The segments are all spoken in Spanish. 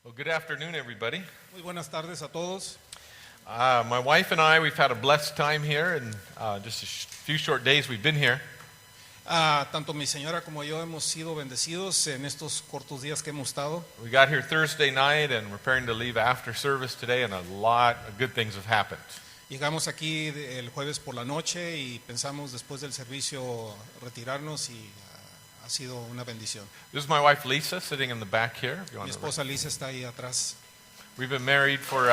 Well, good afternoon, everybody. Muy buenas tardes a todos. My wife and I, we've had a blessed time here, and just a few short days we've been here. Tanto mi señora como yo hemos sido bendecidos en estos cortos días que hemos estado. We got here Thursday night, and we're preparing to leave after service today, and a lot of good things have happened. Llegamos aquí el jueves por la noche y pensamos después del servicio retirarnos y ha sido una bendición. This is my wife Lisa, sitting in the back here. If you Mi want to esposa Lisa está ahí atrás. We've been married for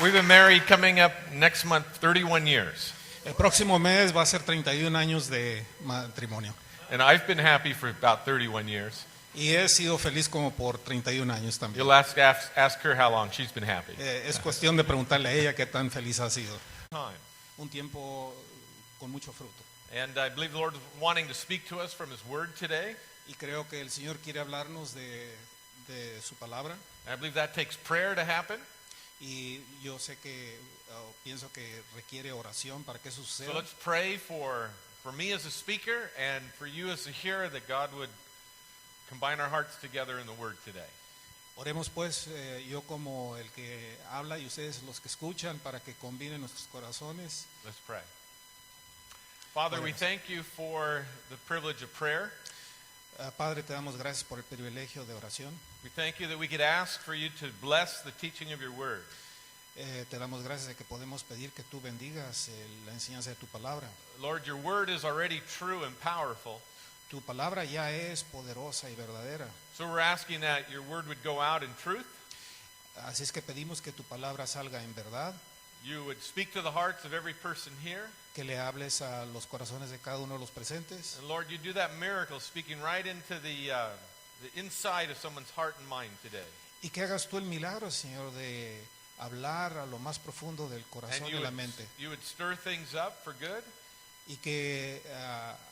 we've been married coming up next month 31 years. El próximo mes va a ser 31 años de matrimonio. And I've been happy for about 31 years. Y he sido feliz como por 31 años también. You'll ask her how long she's been happy. Es cuestión de preguntarle a ella qué tan feliz ha sido. Time. Un tiempo con mucho fruto. And I believe the Lord is wanting to speak to us from His Word today. Y creo que el Señor quiere hablarnos de su palabra. I believe that takes prayer to happen. Y yo sé que pienso que requiere oración para que eso So suceda. let's pray for me as a speaker and for you as a hearer, that God would combine our hearts together in the Word today. Oremos pues, yo como el que habla y ustedes los que escuchan, para que combinen nuestros corazones. Let's pray. Father, we Oremos. thank you for the privilege of prayer. Padre, te damos gracias por el privilegio de oración. We thank you that we could ask for you to bless the teaching of your Word. Te damos gracias de que podemos pedir que tú bendigas la enseñanza de tu palabra. Lord, your Word is already true and powerful. Tu palabra ya es poderosa y verdadera. So we're asking that your Word would go out in truth. Así es que pedimos que tu palabra salga en verdad, You would speak to the hearts of every person here. que le hables a los corazones de cada uno de los presentes. And Lord, you do that miracle, speaking right into the inside of someone's heart and mind today. Y que hagas tú el milagro, Señor, de hablar a lo más profundo del corazón And y la mente. you would stir things up for good. Y que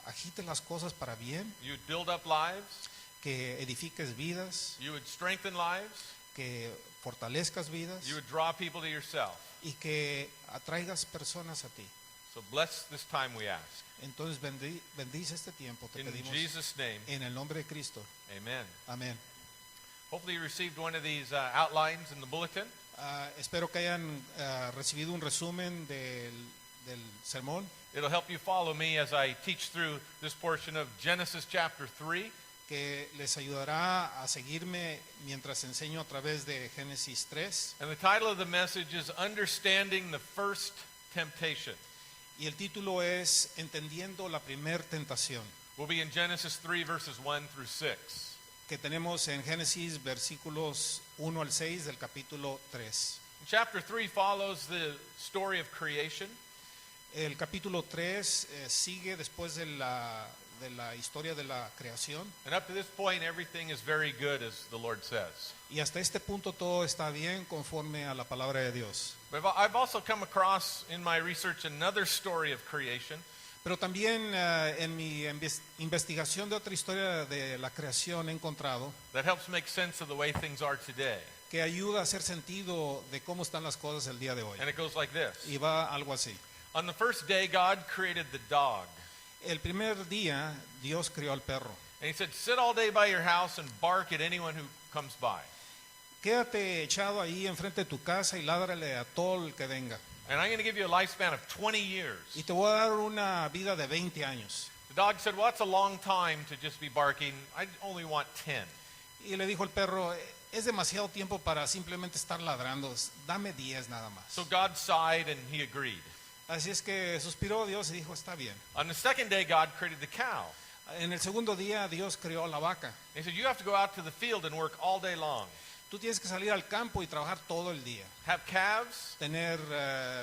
agites las cosas para bien, You would build up lives. que edifiques vidas, You would strengthen lives. que fortalezcas vidas You would draw people to yourself. y que atraigas personas a ti. So bless this time, we ask. Entonces bendice este tiempo, te In pedimos Jesus' name, en el nombre de Cristo. amen. Amén. Hopefully you received one of these outlines in the bulletin. Espero que hayan recibido un resumen del sermón. It'll help you follow me as I teach through this portion of Genesis chapter 3. Que les ayudará a seguirme mientras enseño a través de Génesis 3. And the title of the message is Understanding the First Temptation. Y el título es Entendiendo la primer tentación, We'll be in Genesis 3 verses 1 through 6. que tenemos en Génesis versículos 1 al 6 del capítulo 3. Chapter 3 follows the story of creation. El capítulo 3 sigue después de la historia de la creación. And up to this point, everything is very good, as the Lord says. Y hasta este punto todo está bien conforme a la palabra de Dios. But I've also come across in my research another story of creation Pero también en mi investigación de otra historia de la creación he encontrado that helps make sense of the way things are today. que ayuda a hacer sentido de cómo están las cosas el día de hoy. And it goes like this. Y va algo así. On the first day, God created the dog. El primer día Dios creó al perro. And he said, sit all day by your house and bark at anyone who comes by. Quédate echado ahí enfrente de tu casa y ládrale a todo el que venga. And I'm going to give you a lifespan of 20 years. Y te voy a dar una vida de 20 años. The dog said, well, that's a long time to just be barking. I only want 10. Y le dijo el perro, es demasiado tiempo para simplemente estar ladrando, dame 10 nada más. So God sighed and he agreed. Así es que suspiró Dios y dijo, está bien. On the second day, God created the cow. En el segundo día Dios creó la vaca. He said, you have to go out to the field and work all day long. Tú tienes que salir al campo y trabajar todo el día. Have calves, Tener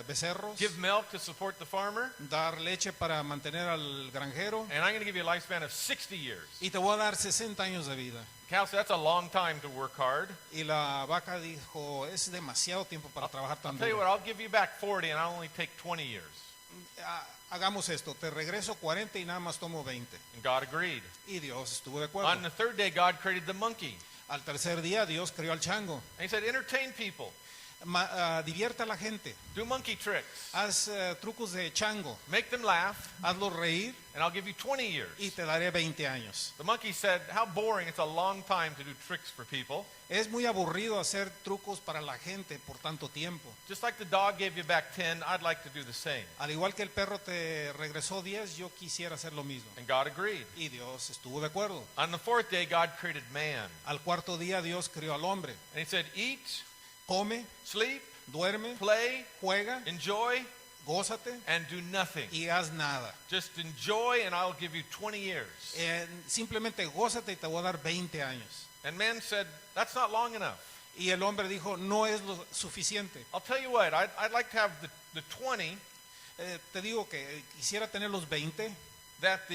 becerros, give milk to support the farmer, dar leche para mantener al granjero. and I'm going to give you a lifespan of 60 years. Y te voy a dar 60 años de vida. The cow said, that's a long time to work hard. Y la vaca dijo, es demasiado tiempo para trabajar tan Tell you what, duro. I'll give you back 40 and I'll only take 20 years. Hagamos esto, te regreso 40 y nada más tomo 20. And God agreed. Y Dios estuvo de On acuerdo. the third day, God created the monkey. Al tercer día Dios creó al chango. And he said, entertain people. Divierte a la gente, Do monkey tricks. haz trucos de chango, Make them laugh, hazlos reír and I'll give you 20 years. y te daré 20 años. The monkey said, how boring. It's a long time to do tricks for people. Es muy aburrido hacer trucos para la gente por tanto tiempo. Just like the dog gave you back 10, I'd like to do the same. Al igual que el perro te regresó 10, yo quisiera hacer lo mismo. And God agreed. Y Dios estuvo de acuerdo. On the fourth day, God created man. Al cuarto día Dios creó al hombre. And he said, eat, Come, sleep, duerme, play, juega, enjoy, gózate and do nothing. y haz nada. Just enjoy, and I'll give you 20 years. Simplemente gózate y te voy a dar 20 años. And man said, that's not long enough. Y el hombre dijo, no es lo suficiente. I'll tell you what, I'd like to have the 20 Te digo que quisiera tener los 20. that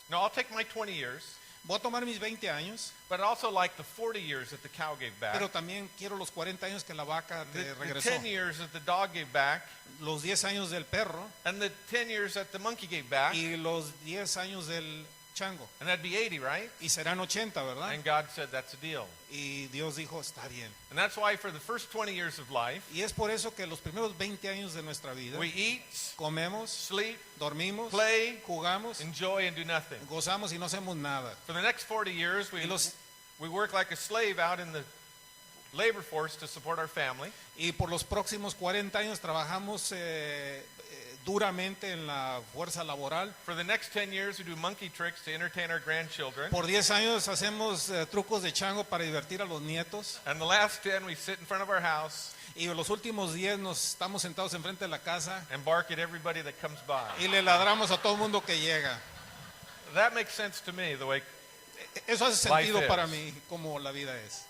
no, I'll take my 20 years, Voy a tomar mis 20 años, but I'd also like the 40 years that the cow gave back, pero también quiero los 40 años que la vaca te the regresó. 10 years that the dog gave back, Los 10 años del perro and the 10 years that the monkey gave back, y los 10 años del chango. and that'd be 80, right? Y serán 80, ¿verdad? And God said, that's a deal. Y Dios dijo, está bien. And that's why for the first 20 years of life, Y es por eso que los primeros 20 años de nuestra vida we eat, comemos, sleep, dormimos, play, jugamos, enjoy, and do nothing. gozamos y no hacemos nada. For the next 40 years, Y los- we work like a slave out in the labor force to support our family. Y por los próximos 40 años trabajamos duramente en la fuerza laboral. For the next 10 years, we do monkey tricks to entertain our grandchildren. Por 10 años hacemos trucos de chango para divertir a los nietos. And the last 10, we sit in front of our house Y los últimos 10 nos estamos sentados enfrente de la casa and bark at everybody that comes by. y le ladramos a todo el mundo que llega. That makes sense to me, the way. Eso hace Life sentido is. para mí, como la vida es.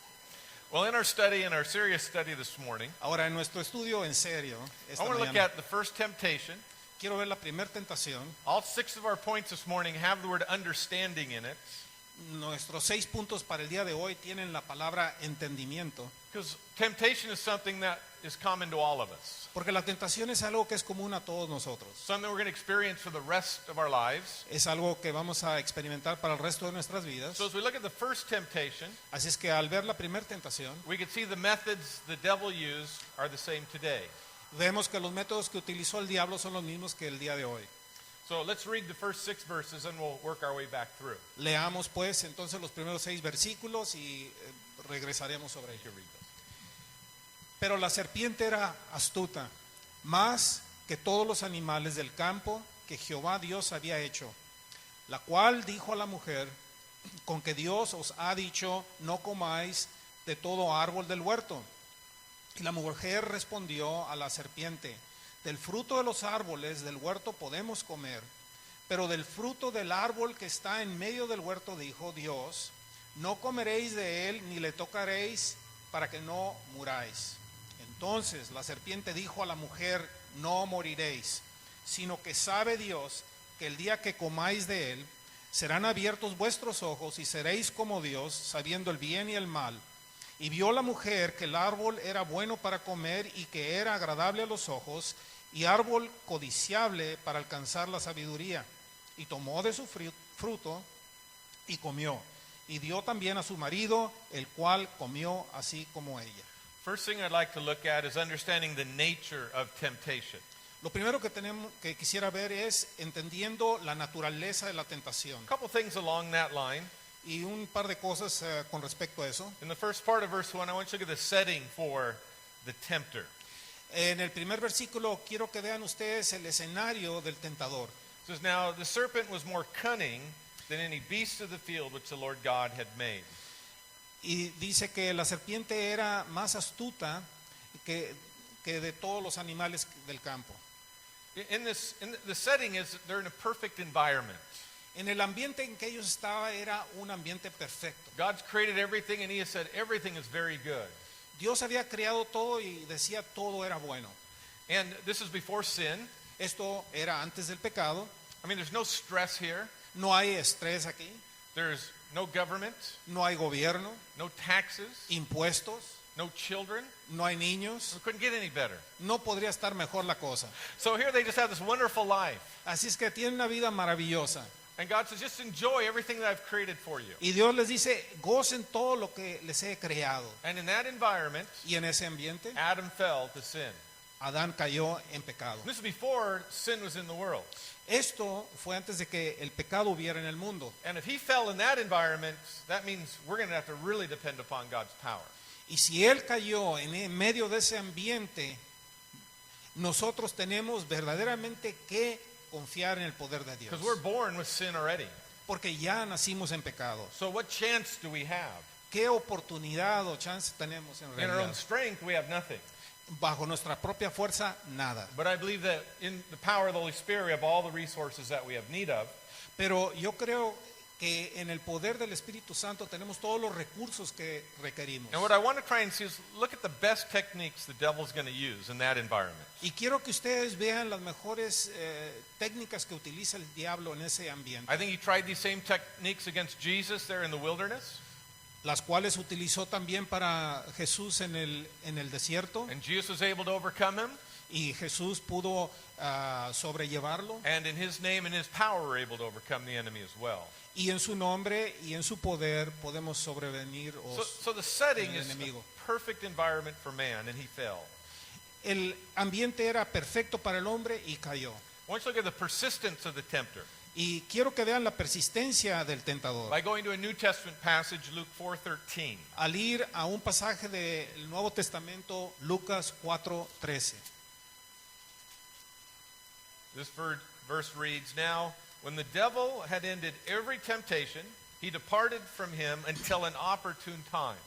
Well, in our study, in our serious study this morning, Ahora, en nuestro estudio en serio, I esta want to look mañana, at the first temptation. quiero ver la primera tentación. All 6 of our points this morning have the word understanding in it, Nuestros 6 puntos para el día de hoy tienen la palabra entendimiento. because temptation is something that is common to all of us. Porque la tentación es algo que es común a todos nosotros. Something we're going to experience for the rest of our lives. Es algo que vamos a experimentar para el resto de nuestras vidas. So as we look at the first temptation, Así es que al ver la primera tentación, we can see the methods the devil used are the same today. vemos que los métodos que utilizó el diablo son los mismos que el día de hoy. So let's read the first 6 verses and we'll work our way back through. Leamos pues entonces los primeros 6 versículos y regresaremos sobre ello. Pero la serpiente era astuta, más que todos los animales del campo que Jehová Dios había hecho, la cual dijo a la mujer, con que Dios os ha dicho, no comáis de todo árbol del huerto. Y la mujer respondió a la serpiente, del fruto de los árboles del huerto podemos comer, pero del fruto del árbol que está en medio del huerto dijo Dios, no comeréis de él ni le tocaréis para que no muráis. Entonces la serpiente dijo a la mujer, no moriréis, sino que sabe Dios que el día que comáis de él, serán abiertos vuestros ojos y seréis como Dios, sabiendo el bien y el mal. Y vio la mujer que el árbol era bueno para comer y que era agradable a los ojos, y árbol codiciable para alcanzar la sabiduría. Y tomó de su fruto y comió. Y dio también a su marido, el cual comió así como ella. First thing I'd like to look at is understanding the nature of temptation. Lo primero que quisiera ver es entendiendo la naturaleza de la tentación. A couple things along that line. Y un par de cosas con respecto a eso. In the first part of verse 1, I want you to look at the setting for the tempter. En el primer versículo quiero que vean ustedes el escenario del tentador. It says, now the serpent was more cunning than any beast of the field which the Lord God had made. Y dice que la serpiente era más astuta que de todos los animales del campo. The setting is they're in a perfect environment. En el ambiente en que ellos estaban era un ambiente perfecto. God's created everything and he has said everything is very good. Dios había creado todo y decía todo era bueno. And this is before sin. Esto era antes del pecado. I mean, there's no stress here. No hay estrés aquí. There's no government, No hay gobierno, no taxes, impuestos, no children. no hay niños. It couldn't get any better. No podría estar mejor la cosa. So here they just have this wonderful life. Así es que tienen una vida maravillosa. And God says, just enjoy everything that I've created for you. Y Dios les dice, gocen todo lo que les he creado. And in that environment, Y en ese ambiente, Adam fell to sin. Adán cayó en pecado. This is before sin was in the world. Esto fue antes de que el pecado hubiera en el mundo. And if he fell in that environment, that means we're going to have to really depend upon God's power. Y si él cayó en medio de ese ambiente, nosotros tenemos verdaderamente que confiar en el poder de Dios. Because we're born with sin already. Porque ya nacimos en pecado. So what chance do we have? ¿Qué oportunidad o chance tenemos en In our own realidad? strength, we have nothing. Bajo nuestra propia fuerza, nada. But I believe that in the power of the Holy Spirit, we have all the resources that we have need of. Pero yo creo que en el poder del Espíritu Santo tenemos todos los recursos que requerimos. And what I want to try and see is look at the best techniques the devil's going to use in that environment. Y quiero que ustedes vean las mejores técnicas que utiliza el diablo en ese ambiente, I think he tried these same techniques against Jesus there in the wilderness. las cuales utilizó también para Jesús en el desierto, And Jesus was able to overcome him. y Jesús pudo sobrellevarlo, And in his name and his power, we're able to overcome the enemy as well. y en su nombre y en su poder podemos sobrevenir So the setting el is enemigo. a perfect environment for man, and he fell. El ambiente era perfecto para el hombre y cayó. I want you to look at the persistence of the tempter. Y quiero que vean la persistencia del tentador. By going to a New Testament passage, Luke 4:13. Al ir a un pasaje del Nuevo Testamento, Lucas 4:13. This verse reads, "Now, when the devil had ended every temptation, he departed from him until an opportune time."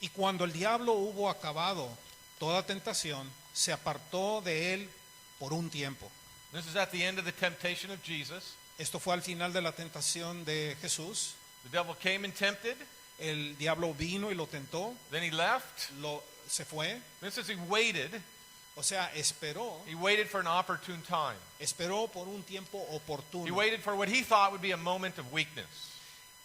Y cuando el diablo hubo acabado toda tentación, se apartó de él por un tiempo. This is at the end of the temptation of Jesus. Esto fue al final de la tentación de Jesús. The devil came and tempted, El diablo vino y lo tentó, then he left. se fue, This says he waited. o sea, esperó He waited for an opportune time. por un tiempo He oportuno, waited for what he thought would be a moment of weakness.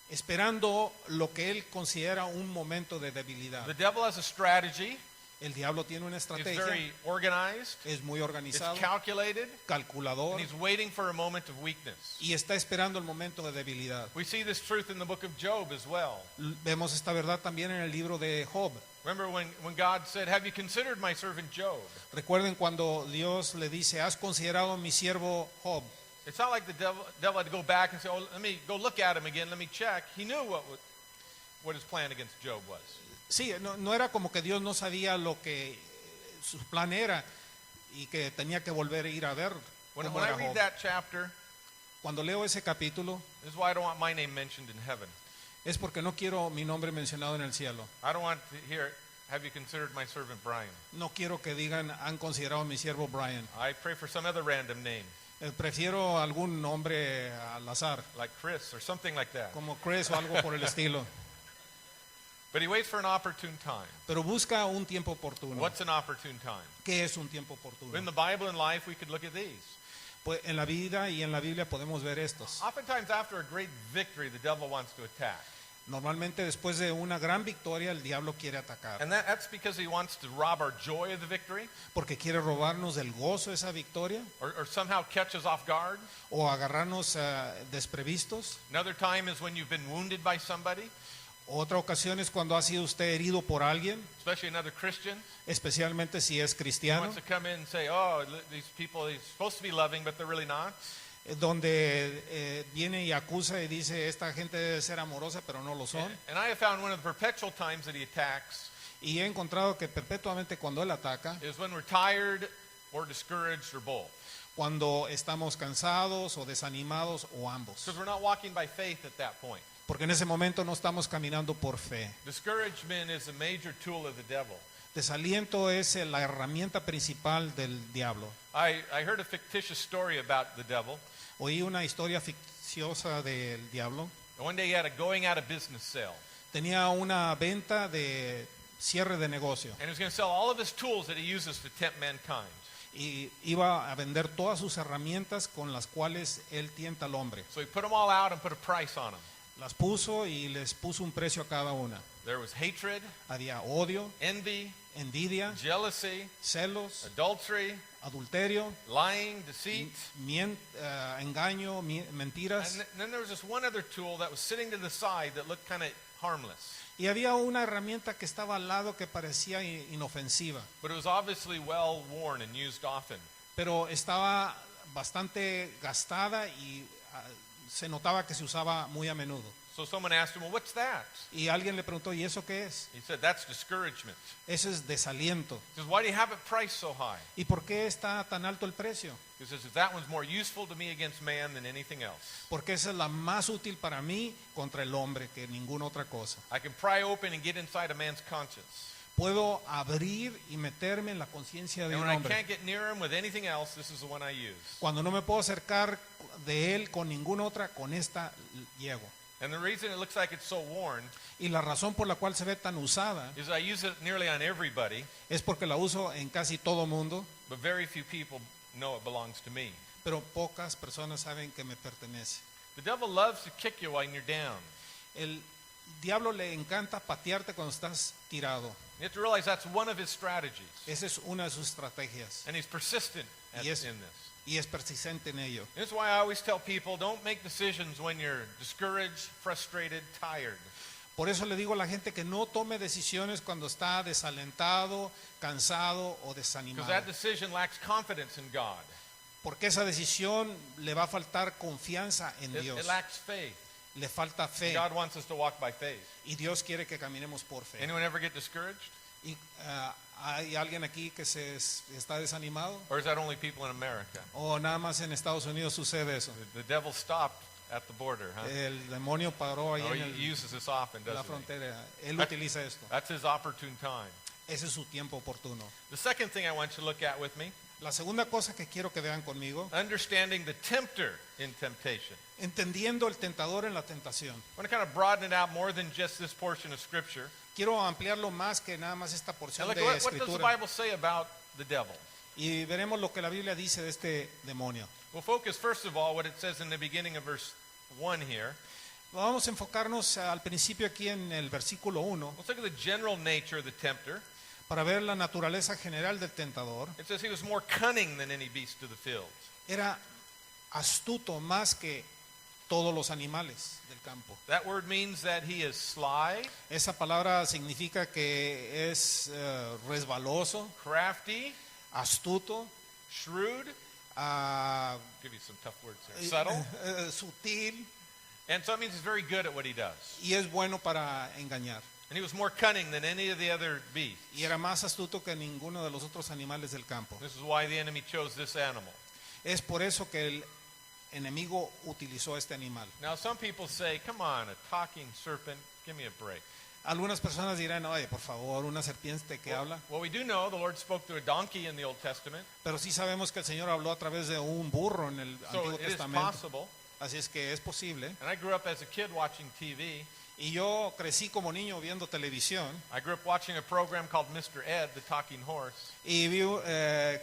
esperando lo que él considera un momento de debilidad. The devil has a strategy. El diablo tiene una It's estrategia, very organized. es muy It's organizado, calculated. calculador, And he's waiting for a moment of weakness. y está esperando el momento de debilidad. We see this truth in the book of Job as well. Vemos esta verdad también en el libro de Job. Remember when God said, "Have you considered my servant Job?" Recuerden cuando Dios le dice, ¿has considerado a mi siervo Job? It's not like the devil had to go back and say, "Oh, let me go look at him again. Let me check." He knew what his plan against Job was. Sí, no era como que Dios no sabía lo que su plan era y que tenía que volver a ir a ver When cómo I era read Job. that chapter, Cuando leo ese capítulo this is why I don't want my name mentioned in heaven. es porque no quiero mi nombre mencionado en el cielo. I don't want to hear, "Have you considered my servant Brian?" No quiero que digan, han considerado a mi siervo Brian. I pray for some other random name, Prefiero algún nombre al azar, like Chris or something like that. como Chris o algo por el estilo. But he waits for an opportune time. Pero busca un tiempo oportuno. What's an opportune time? ¿Qué es un tiempo In oportuno? the Bible and life, we could look at these. Pues en la vida y en la Biblia podemos ver estos. Oftentimes, after a great victory, the devil wants to attack. Normalmente después de una gran victoria el diablo quiere atacar, And that's because he wants to rob our joy of the victory porque quiere robarnos del gozo de esa victoria or somehow catch us off guard. o agarrarnos desprevistos. Another time is when you've been wounded by somebody, Otra ocasión es cuando ha sido usted herido por alguien, especially another Christian. especialmente si es He cristiano, wants to come in and say, "Oh, these people, they're supposed to be loving, but they're really not." donde viene y acusa y dice, esta gente debe ser amorosa, pero no lo son. And I have found one of the perpetual times that he attacks Y he encontrado que perpetuamente cuando él ataca, is when we're tired or discouraged or both. cuando estamos cansados o desanimados o ambos. Because we're not walking by faith at that point. Porque en ese momento no estamos caminando por fe. Discouragement is a major tool of the devil. Desaliento es la herramienta principal del diablo. I heard a fictitious story about the devil. Oí una historia ficticiosa del diablo. One day he had a going out of business sale. Tenía una venta de cierre de negocio And he was going to sell all of his tools that he uses to tempt mankind. y iba a vender todas sus herramientas con las cuales él tienta al hombre. So he put them all out and put a price on them. Las puso y les puso un precio a cada una. There was hatred, Había odio, envy, envidia, jealousy, celos, adultery, adulterio, lying, deceit. engaño, mentiras. And then there was this one other tool that was sitting to the side that looked kind of harmless. Y había una herramienta que estaba al lado que parecía inofensiva, But it was obviously well worn and used often. pero estaba bastante gastada y se notaba que se usaba muy a menudo. So someone asked him, well, what's that? Y alguien le preguntó, ¿y eso qué es? He said, that's discouragement. Eso es desaliento. He says, why do you have it priced so high? ¿Y por qué está tan alto el precio? He says, that one's more useful to me against man than anything else. Porque esa es la más útil para mí contra el hombre que ninguna otra cosa. I can pry open and get inside a man's conscience. Puedo abrir y meterme en la conciencia de And un when I hombre. can't get near him with anything else, this is the one I use. Cuando no me puedo acercar de él con ninguna otra, con esta llego. And the reason it looks like it's so worn Y la razón por la cual se ve tan usada is I use it nearly on everybody, es porque la uso en casi todo mundo, but very few people know it belongs to me. pero pocas personas saben que me pertenece. The devil loves to kick you when you're down. El diablo le encanta patearte cuando estás tirado. You have to realize that's one of his strategies. Esa es una de sus estrategias And he's persistent Yes. in this. y es persistente en ello. This is why I always tell people, don't make decisions when you're discouraged, frustrated, tired. Por eso le digo a la gente que no tome decisiones cuando está desalentado, cansado o Because desanimado. that decision lacks confidence in God. Porque esa decisión le va a faltar confianza en It Dios. lacks faith. Le falta fe. God wants us to walk by faith. Y Dios quiere que caminemos por fe. Anyone ever get discouraged? Y, ¿hay alguien aquí que está desanimado? Or is that only people in America? ¿O nada más en Estados Unidos sucede eso? The devil stopped at the border, huh? El demonio paró ahí Oh, en he uses this often, la doesn't he? frontera. Él That- utiliza esto. That's his opportune time. Ese es su tiempo oportuno. The second thing I want you to look at with me, La segunda cosa que quiero que vean conmigo, understanding the tempter in temptation. entendiendo el tentador en la tentación. I want to kind of broaden it out more than just this portion of Scripture. Quiero ampliarlo más que nada más esta And porción look, de what does the escritura. Bible say about the devil? Y veremos lo que la Biblia dice de este demonio. We'll focus first of all what it says in the beginning of verse 1 here. Vamos a enfocarnos al principio aquí en el versículo 1 Let's look at the general nature of the tempter. para ver la naturaleza general del tentador. It says he was more cunning than any beast of the field. Era astuto más que todos los animales del campo. That word means that he is sly, Esa palabra significa que es resbaloso, crafty, astuto, shrewd. ah, Give you some tough words here. Subtle. sutil, And so it means he's very good at what he does. y es bueno para engañar. And he was more cunning than any of the other beasts. Y era más astuto que ninguno de los otros animales del campo. This is why the enemy chose this animal. Es por eso que el enemigo utilizó este animal. Now, some people say, come on, a talking serpent, give me a break. Algunas personas dirán, oye, por favor, una serpiente que habla. Well, we do know the Lord spoke to a donkey in the Old Testament, Pero sí sabemos que el Señor habló a través de un burro en el so Antiguo it is Testamento. possible. Así es que es posible. And I grew up as a kid watching TV. Y yo crecí como niño viendo televisión. I grew up watching a program called Mr. Ed, the talking horse. Y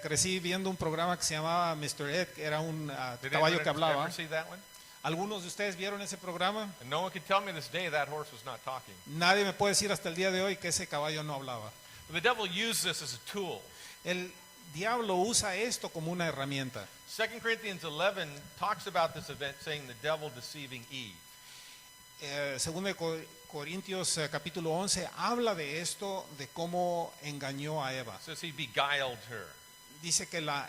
crecí viendo un programa que se llamaba Mr. Ed, que era un Did caballo anyone que hablaba. ever see that one? ¿Algunos de ustedes vieron ese programa? And no one can tell me this day that horse was not talking. Nadie me puede decir hasta el día de hoy que ese caballo no hablaba. But the devil used this as a tool. El diablo usa esto como una herramienta. 2 Corinthians 11 talks about this event, saying the devil deceiving Eve. Segundo de Corintios capítulo 11 habla de esto, de cómo engañó a Eva. It says he beguiled her. Dice que la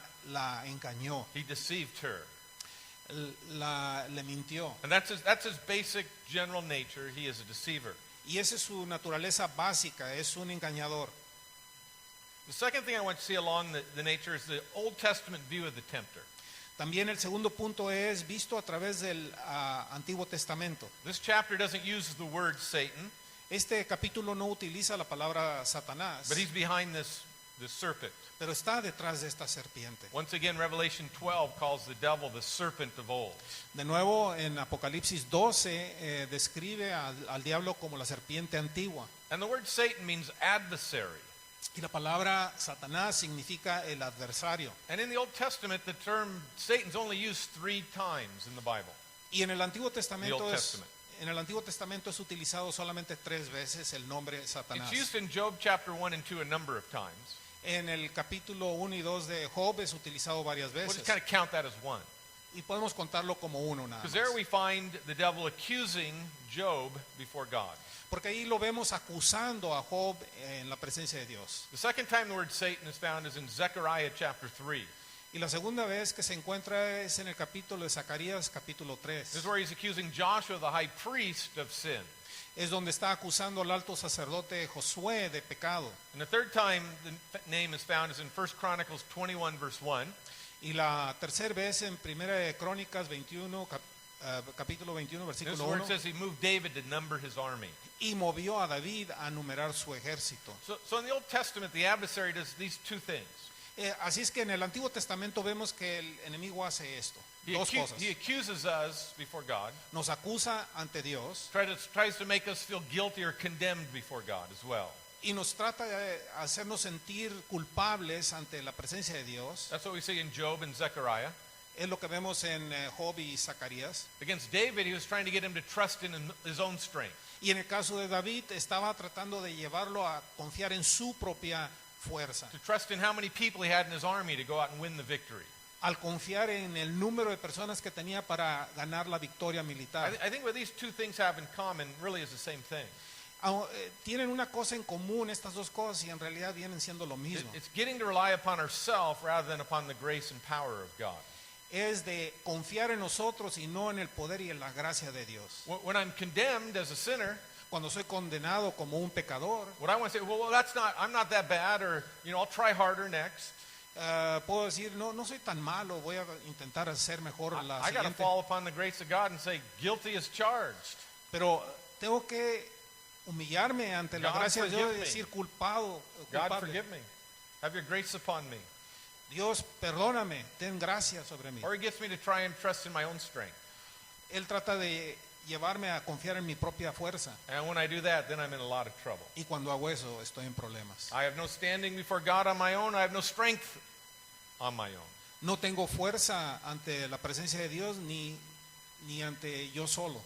engañó, He deceived her. le mintió. And that's his basic general nature. He is a deceiver. Y esa es su naturaleza básica, es un engañador. The second thing I want to see along the nature is the Old Testament view of the tempter. También el segundo punto es visto a través del Antiguo Testamento. This chapter doesn't use the word Satan, Este capítulo no utiliza la palabra Satanás, but he's behind this serpent. pero está detrás de esta serpiente. Once again, Revelation 12 calls the devil the serpent of old. De nuevo, en Apocalipsis 12 describe al diablo como la serpiente antigua. And the word Satan means adversary. Y la palabra Satanás significa el adversario. And in the Old Testament, the term Satan's only used 3 times in the Bible. Y en el Antiguo Testamento The Old es, Testament. en el Antiguo Testamento es utilizado solamente 3 veces el nombre Satanás. It's used in Job chapter 1 and 2 a number of times. En el capítulo 1 y 2 de Job es utilizado varias We'll veces. just kind of count that as one. Y podemos contarlo como uno nada Because there más. we find the devil accusing Job before God. Porque ahí lo vemos acusando a Job en la presencia de Dios. The second time the word Satan is found is in Zechariah chapter 3. Y la segunda vez que se encuentra es en el capítulo de Zacarías, capítulo This is 3. where he's accusing Joshua, the high priest, of sin. Es donde está acusando al alto sacerdote Josué de pecado. And the third time the name is found is in 1 Chronicles 21 verse 1. Y la tercera vez en Primera de Crónicas 21, capítulo 21, This is versículo where 1. it says he moved David to number his army. Y movió a David a numerar su ejército. So in the Old Testament, the adversary does these two things. Así es que en el Antiguo Testamento vemos que el enemigo hace esto. He, Dos cosas. he accuses us before God, Nos acusa ante Dios tries to make us feel guilty or condemned before God as well. y nos trata de hacernos sentir culpables ante la presencia de Dios. That's what we see in Job and Zechariah. Es lo que vemos en Job y Zacarías. Against David, he was trying to get him to trust in his own strength. Y en el caso de David estaba tratando de llevarlo a confiar en su propia fuerza. To trust in how many people he had in his army to go out and win the victory. Al confiar en el número de personas que tenía para ganar la victoria militar. I think what these two things have in common really is the same thing. Tienen una cosa en común estas dos cosas y en realidad vienen siendo lo mismo. It's getting to rely upon ourselves rather than upon the grace and power of God. Es de confiar en nosotros y no en el poder y en la gracia de Dios. When I'm condemned as a sinner, Cuando soy condenado como un pecador, what I want to say, well, I'm not that bad, or I'll try harder next. puedo decir, no soy tan malo, voy a intentar hacer mejor la I got to siguiente. fall upon the grace of God and say, guilty as charged. Pero tengo que humillarme ante la God, gracia de Dios y forgive me. decir God, culpable. forgive me. Have your grace upon me. Dios, perdóname, ten gracia sobre mí. Or he gets me to try and trust in my own strength. Él trata de llevarme a confiar en mi propia fuerza. And when I do that, then I'm in a lot of trouble. Y cuando hago eso, estoy en problemas. I have no standing before God on my own. I have no strength on my own. No tengo fuerza ante la presencia de Dios ni ante yo solo.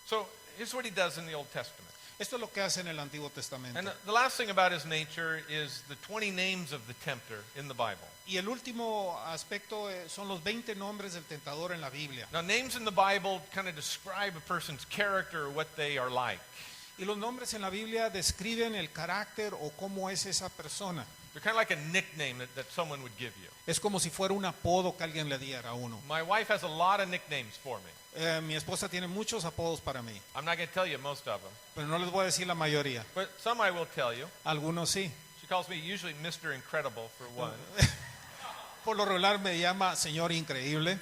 So here's what he does in the Old Testament. Esto es lo que hace en el Antiguo Testamento. And the last thing about his nature is the 20 names of the tempter in the Bible. Y el último aspecto son los 20 nombres del tentador en la Biblia. Now, names in the Bible kind of describe a person's character or what they are like. Y los nombres en la Biblia describen el carácter o cómo es esa persona. They're kind of like a nickname that someone would give you. Es como si fuera un apodo que alguien le diera a uno. My wife has a lot of nicknames for me. Mi esposa tiene muchos apodos para mí, I'm not going to tell you most of them, pero no les voy a decir la mayoría. but some I will tell you. Algunos sí. She calls me usually Mr. Incredible for one. Por lo regular me llama Señor Increíble.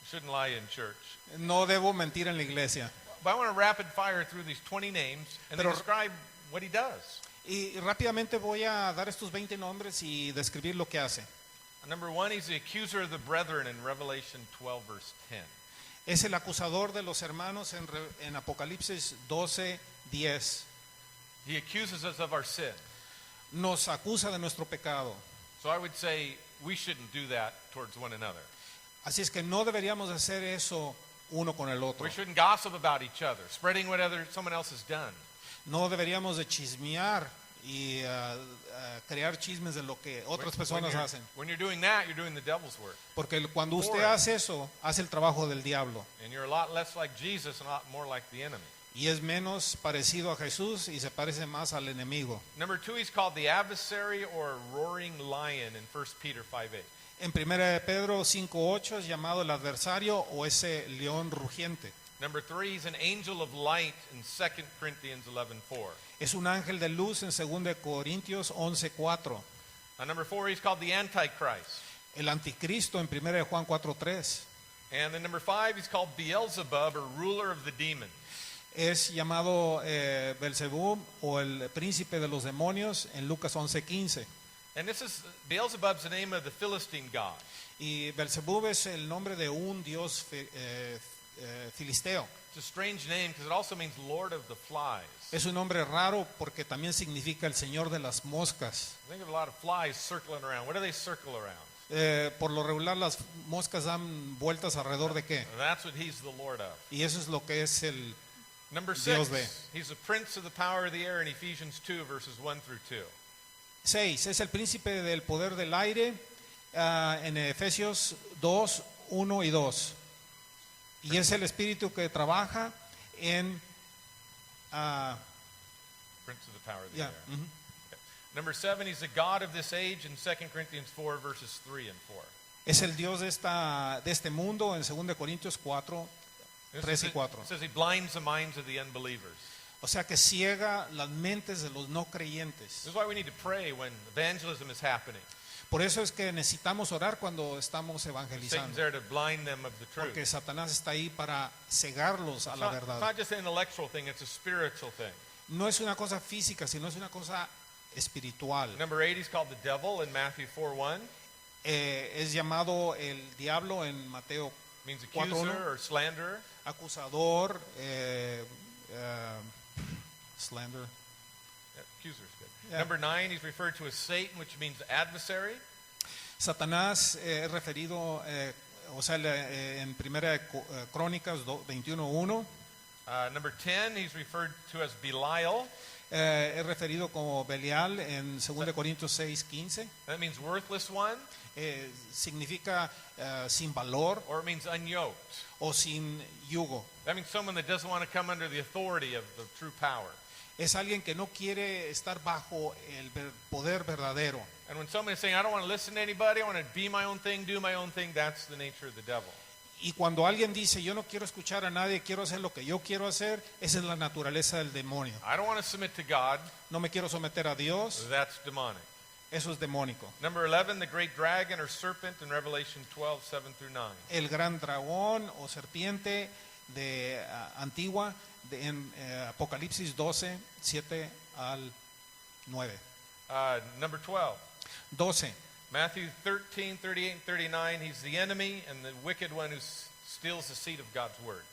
Shouldn't lie in church. No debo mentir en la iglesia. But I want to rapid fire through these 20 names and then Pero- describe what he does. Y rápidamente voy a dar estos 20 nombres y describir lo que hace. Number one, he's the accuser of the brethren in Revelation 12, verse 10. Es el acusador de los hermanos en Apocalipsis 12:10. He accuses us of our sin. Nos acusa de nuestro pecado. So I would say we shouldn't do that towards one another. Así es que no deberíamos hacer eso uno con el otro. We shouldn't gossip about each other, spreading what someone else has done. No deberíamos de chismear y crear chismes de lo que otras personas hacen. When you're doing that, you're doing the devil's work. Porque cuando usted Ahora. hace eso, hace el trabajo del diablo. And you're a lot less like Jesus and a lot more like the enemy. Y es menos parecido a Jesús y se parece más al enemigo. Number two, he's called the adversary or roaring lion in 1 Peter 5:8. En 1 Pedro 5:8 es llamado el adversario o ese león rugiente. Number three, he's an angel of light in 2 Corinthians 11:4. Es un ángel de luz en 2 Corintios 11:4. Number four, he's called the Antichrist. El anticristo en 1 Juan 4:3. And then number five, he's called Beelzebub or ruler of the demons. Es llamado Belzebub o el príncipe de los demonios en Lucas 11:15. And Beelzebub's the name of the Philistine god. Y Belzebub es el nombre de un dios filisteo. It's a strange name because it also means Lord of the Flies. Es un nombre raro porque también significa el señor de las moscas. Think of a lot of flies circling around. What do they circle around? Por lo regular las moscas dan vueltas alrededor de qué. That's what he's the Lord of. Y eso es lo que es el Number Dios 6, ve. he's the prince of the power of the air in Ephesians 2, verses 1 through 2. 6. Es el príncipe del poder del aire en Efesios 2, 1 y 2. Y es el espíritu que trabaja en... Prince of the power of the ya, air. ujú. Number 7, he's the God of this age in 2 Corinthians 4, verses 3 and 4. Es el Dios de este mundo en 2 Corintios 4, 3 y 4. It says he blinds the minds of the unbelievers. O sea que ciega las mentes de los no This creyentes. is why we need to pray when evangelism is happening. Por eso es que necesitamos orar cuando estamos Satan's evangelizando. there to blind them of the truth. Porque Satanás está ahí para cegarlos a It's la not, it's verdad. not just an intellectual thing, it's a spiritual thing. No es una cosa física, sino es una cosa espiritual. Number 8, he's called the devil in Matthew 4:1. Es llamado el diablo en Mateo Means 4:1. accuser or slanderer. Acusador, slander. Yeah, accuser's good. Yeah. Number 9, he's referred to as Satan, which means adversary. Satanás es referido, o sea, en Primera de Crónicas 21:1. Number 10, he's referred to as Belial. Es referido como Belial en 2 Corintios 6:15. That means worthless one, Significa sin valor or it means unyoked. o sin yugo. That means someone that doesn't want to come under the authority of the true power. Es alguien que no quiere estar bajo el poder verdadero. And when someone is saying, I don't want to listen to anybody, I want to be my own thing, do my own thing, that's the nature of the devil. Y cuando alguien dice, yo no quiero escuchar a nadie, quiero hacer lo que yo quiero hacer, esa es la naturaleza del demonio. I don't want to submit to God, No me quiero someter a Dios, that's demonic. eso es demónico. Number 11, the great dragon or serpent in Revelation 12:7-9. El gran dragón o serpiente de antigua en Apocalipsis 12, 7 al 9. Number 12, 12. Matthew 13:38 and 39, he's the enemy and the wicked one who steals the seed of God's word.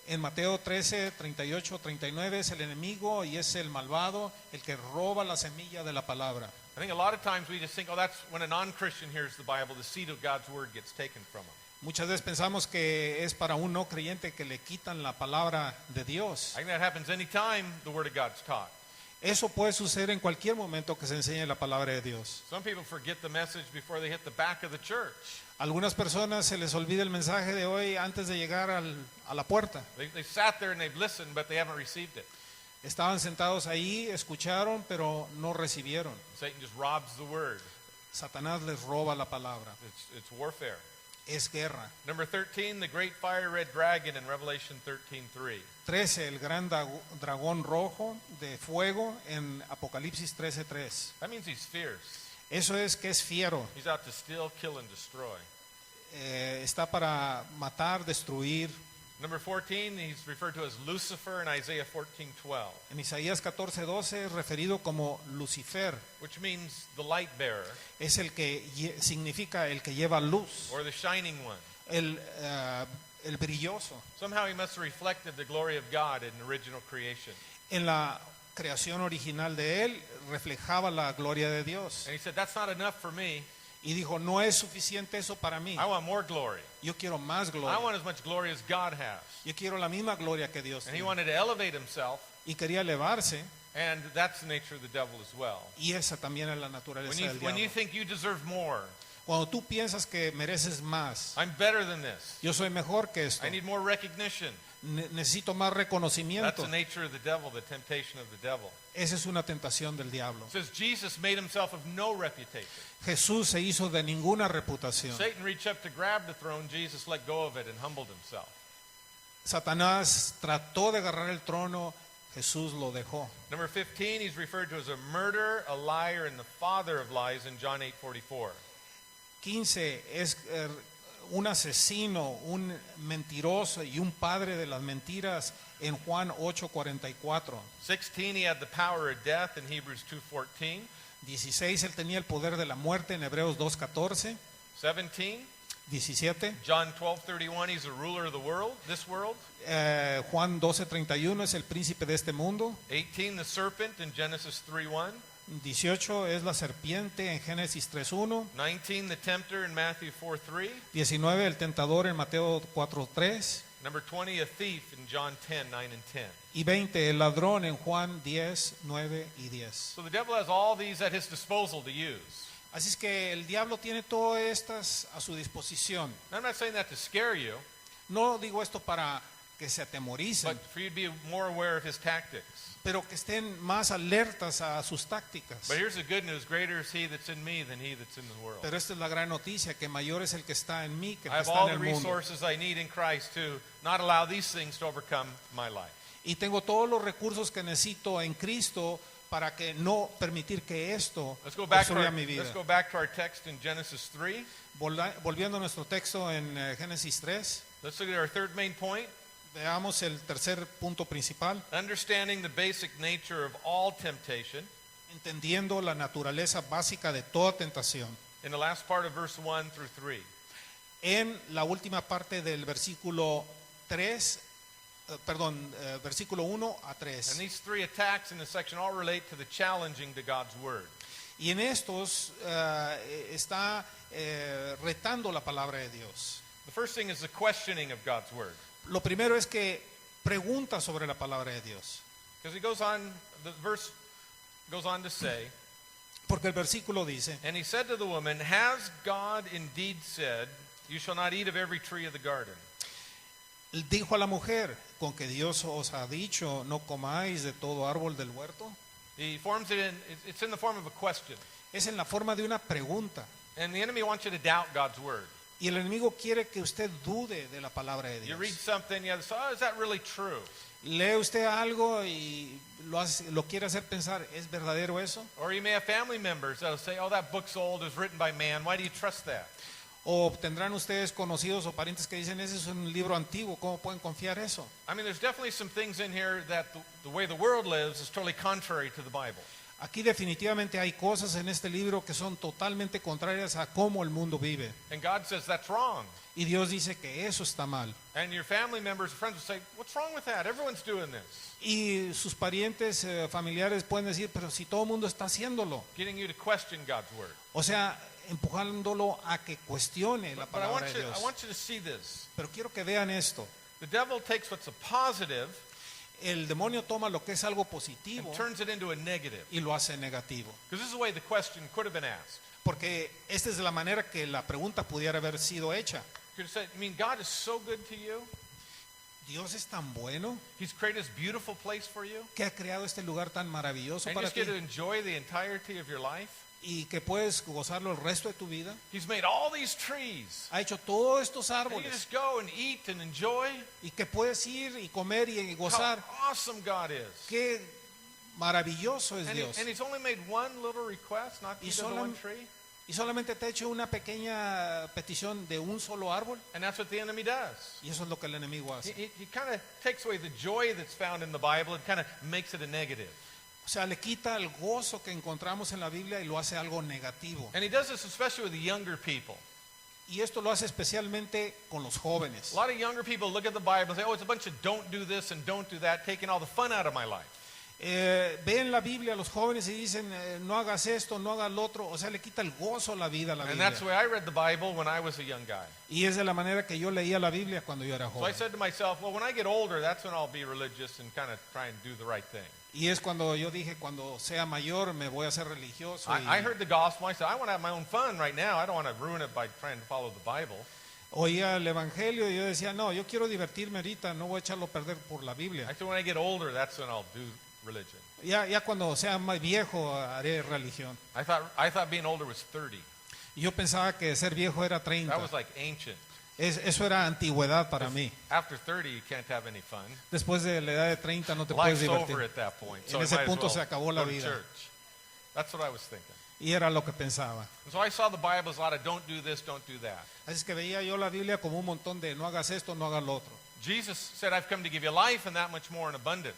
En Mateo 13, 38, 39 es el enemigo y es el malvado, el que roba la semilla de la palabra. I think a lot of times we just think, oh, that's when a non-Christian hears the Bible, the seed of God's word gets taken from him. Muchas veces pensamos que es para un no creyente que le quitan la palabra de Dios. I think that happens anytime the word of God's taught. Eso puede suceder en cualquier momento que se enseñe la palabra de Dios. Some people forget the message before they hit the back of the church. Algunas personas se les olvida el mensaje de hoy antes de llegar a la puerta. They sat there and they've listened, but they haven't received it. Estaban sentados ahí, escucharon, pero no recibieron. Satan just robs the word. Satanás les roba la palabra. It's warfare. Es guerra. Number 13, the great fire red dragon in Revelation 13:3. 13, el gran dragón rojo de fuego en Apocalipsis 13:3. That means he's fierce. Eso es que es fiero. He's out to steal, kill, and destroy. Está para matar, destruir. Number 14, he's referred to as Lucifer in Isaiah 14:12, En Isaías 14:12 es referido como Lucifer. which means the light bearer Es el que significa el que lleva luz, or the shining one. el brilloso. Somehow he must have reflected the glory of God in original creation. En la creación original de él reflejaba la gloria de Dios. And he said, that's not enough for me. Y dijo, no es suficiente eso para mí. I want more glory. Yo quiero más I gloria. want as much glory as God has. Yo quiero la misma gloria que Dios And he tiene. wanted to elevate himself, Y quería elevarse. and that's the nature of the devil as well. Y esa también es la When naturaleza you, del when you diablo. think you deserve more, Cuando tú piensas que mereces más, I'm better than this. yo soy mejor que esto, I need more recognition. necesito más That's reconocimiento. the nature of the devil, the temptation of the devil. Esa es una tentación del diablo. It says Jesus made himself of no reputation. Jesús se hizo de ninguna reputación. Satan reached up to grab the throne. Jesus let go of it and humbled himself. Satanás trató de agarrar el trono, Jesús lo dejó. Number 15, he's referred to as a murderer, a liar, and the father of lies in John 8:44. 15 es un asesino, un mentiroso y un padre de las mentiras en Juan 8:44. 16, he had the power of death in Hebrews 2:14. 16, él tenía el poder de la muerte en Hebreos 2:14. 17, 17, John 12:31, he's a ruler of the world, this world. Juan 12:31 es el príncipe de este mundo. 18, the serpent in Genesis 3:1. 18 es la serpiente en Génesis 3:1. 19, the tempter in Matthew 4:3. 19, el tentador en Mateo 4:3. Number 20, a thief in John 10, 9 and 10. Y 20, el ladrón en Juan 10, 9 y 10. So the devil has all these at his disposal to use. Así es que el diablo tiene todas estas a su disposición. Now, I'm not saying that to scare you, No digo esto para que se atemoricen, but for you to be more aware of his tactics. pero que estén más alertas a sus tácticas. But here's the good news: greater is he that's in me than he that's in the world. Pero esta es la gran noticia, que mayor es el que está en mí que I el que have está all en the el mundo. resources I need in Christ to not allow these things to overcome my life. Y tengo todos los recursos que necesito en Cristo para que no permitir que esto Let's go back to obstruya our, mi vida. let's go back to our text in Genesis 3. Volviendo a nuestro texto en Génesis 3, Let's look at our third main point: veamos el tercer punto principal, understanding the basic nature of all temptation. entendiendo la naturaleza básica de toda tentación. In the last part of verse 1 through 3. En la última parte del versículo 3, versículo 1 a And 3. these three attacks in this section all relate to the challenging to God's word. Y en estos está retando la palabra de Dios. The first thing is the questioning of God's word. Lo primero es que pregunta sobre la palabra de Dios. Because the verse goes on to say, Porque el versículo dice, and he said to the woman, has God indeed said, you shall not eat of every tree of the garden? dijo a la mujer, con que Dios os ha dicho, no comáis de todo árbol del huerto. He forms it in, it's in the form of a question. Es en la forma de una pregunta. And the enemy wants you to doubt God's word. Y el enemigo quiere que usted dude de la palabra de You Dios. read something, you say, oh, is that really true? Lee usted algo y lo quiere hacer pensar, ¿es verdadero eso? Or you may have family members that will say, oh, that book's old, it was written by man. Why do you trust that? O tendrán ustedes conocidos o parientes que dicen, ese es un libro antiguo, ¿cómo pueden confiar eso? I mean, there's definitely some things in here that the way the world lives is totally contrary to the Bible. Aquí definitivamente hay cosas en este libro que son totalmente contrarias a cómo el mundo vive. And God says that's wrong. Y Dios dice que eso está mal. And your family members or friends will say, what's wrong with that? Everyone's doing this. Y sus parientes, familiares pueden decir, pero si todo el mundo está haciéndolo. Getting you to question God's word. O sea, empujándolo a que cuestione la But I palabra de I Dios. want you to see this. Pero quiero que vean esto. The devil takes what's a positive El demonio toma lo que es algo positivo and turns it into a negative. y lo hace negativo. Because this is the way the question could have been asked. Porque esta es la manera que la pregunta pudiera haber sido hecha. You could have said, I mean, God is so good to you. Dios es tan bueno He's created this beautiful place for you. que ha creado este lugar tan maravilloso And you para just ti get to enjoy the entirety of your life. y que puedes gozarlo el resto de tu vida. He's made all these trees. Ha hecho todos estos And you árboles just go and eat and enjoy. y que puedes ir y comer y How gozar. awesome God is. Qué maravilloso es And, Dios. and He's only made one little request, not to Y eat of the one solam- tree. Y solamente te ha hecho una pequeña petición de un solo árbol. And that's what the enemy does. Y eso es lo que el enemigo hace. He kind of takes away the joy that's found in the Bible and kind of makes it a negative. O sea, le quita el gozo que encontramos en la Biblia y lo hace algo negativo. And he does this especially with the younger people. Y esto lo hace especialmente con los jóvenes. A lot of younger people look at the Bible and say, oh, it's a bunch of don't do this and don't do that, taking all the fun out of my life. Ven la Biblia los jóvenes y dicen, no hagas esto, no hagas lo otro. O sea, le quita el gozo a la vida a la And Biblia. that's the way I read the Bible when I was a young guy. Y es de la manera que yo leía la Biblia cuando yo era So I joven. said to myself, well, when I get older, that's when I'll be religious and kind of try and do the right thing. Y es cuando yo dije, cuando sea mayor me voy a ser religioso. I heard the gospel. I said, I want to have my own fun right now. I don't want to ruin it by trying to follow the Bible. Oía el Evangelio y yo decía, no, yo quiero divertirme ahorita, no voy a echarlo a perder por la Biblia. I said, when I get older, that's when I'll do religion. Ya cuando sea más viejo haré religión. I thought being older was 30. Y yo pensaba que ser viejo era 30. That was like ancient. Eso era antigüedad para mí. After 30, you can't have any fun. Después de la edad de 30 no te puedes Life's over divertir. at that point. En I ese might as punto well se acabó la go to vida. church. That's what I was thinking. Y era lo que pensaba. And so I saw the Bible as a lot of don't do this, don't do that. Así es que veía yo la Biblia como un montón de no hagas esto, no hagas lo otro. Jesus said, I've come to give you life and that much more in abundance.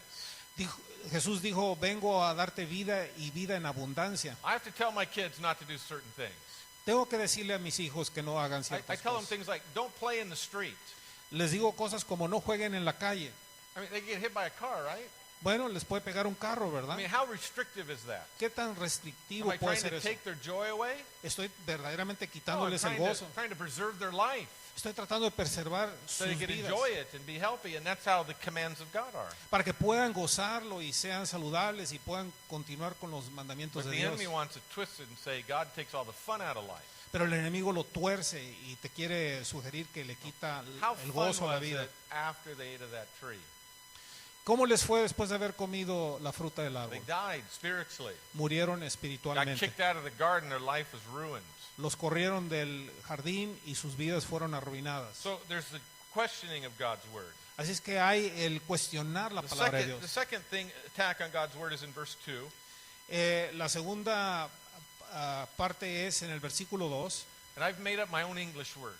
Jesús dijo, vengo a darte vida y vida en abundancia. I have to tell my kids not to do certain things. Tengo que decirle a mis hijos que no hagan I ciertas tell them cosas. things like, don't play in the street. Les digo cosas como no jueguen en la calle. I mean, they get hit by a car, right? Bueno, les puede pegar un carro, I ¿verdad? mean, how restrictive is that? ¿Qué tan Am restrictivo I puede trying ser to eso? take their joy away? Estoy verdaderamente No, I'm quitándoles el gozo. trying to preserve their life Estoy tratando de preservar so sus they can vidas enjoy it and be healthy, and that's how the commands of God are. para que puedan gozarlo y sean saludables y puedan continuar con los mandamientos But de the Dios. enemy wants to twist it and say God takes all the fun out of life. Pero el enemigo lo tuerce y te quiere sugerir que le quita How el fun gozo a la was vida. it after they ate of that tree? ¿Cómo les fue después de haber comido la fruta del They árbol? died spiritually. Murieron Got espiritualmente. kicked out of the garden, their life was ruined. Los corrieron del jardín y sus vidas fueron arruinadas. So there's the questioning of God's word. Así es que hay el cuestionar la The palabra de second, the Dios. second thing, attack on God's word, is in verse 2. La segunda parte es en el versículo 2, And I've made up my own English word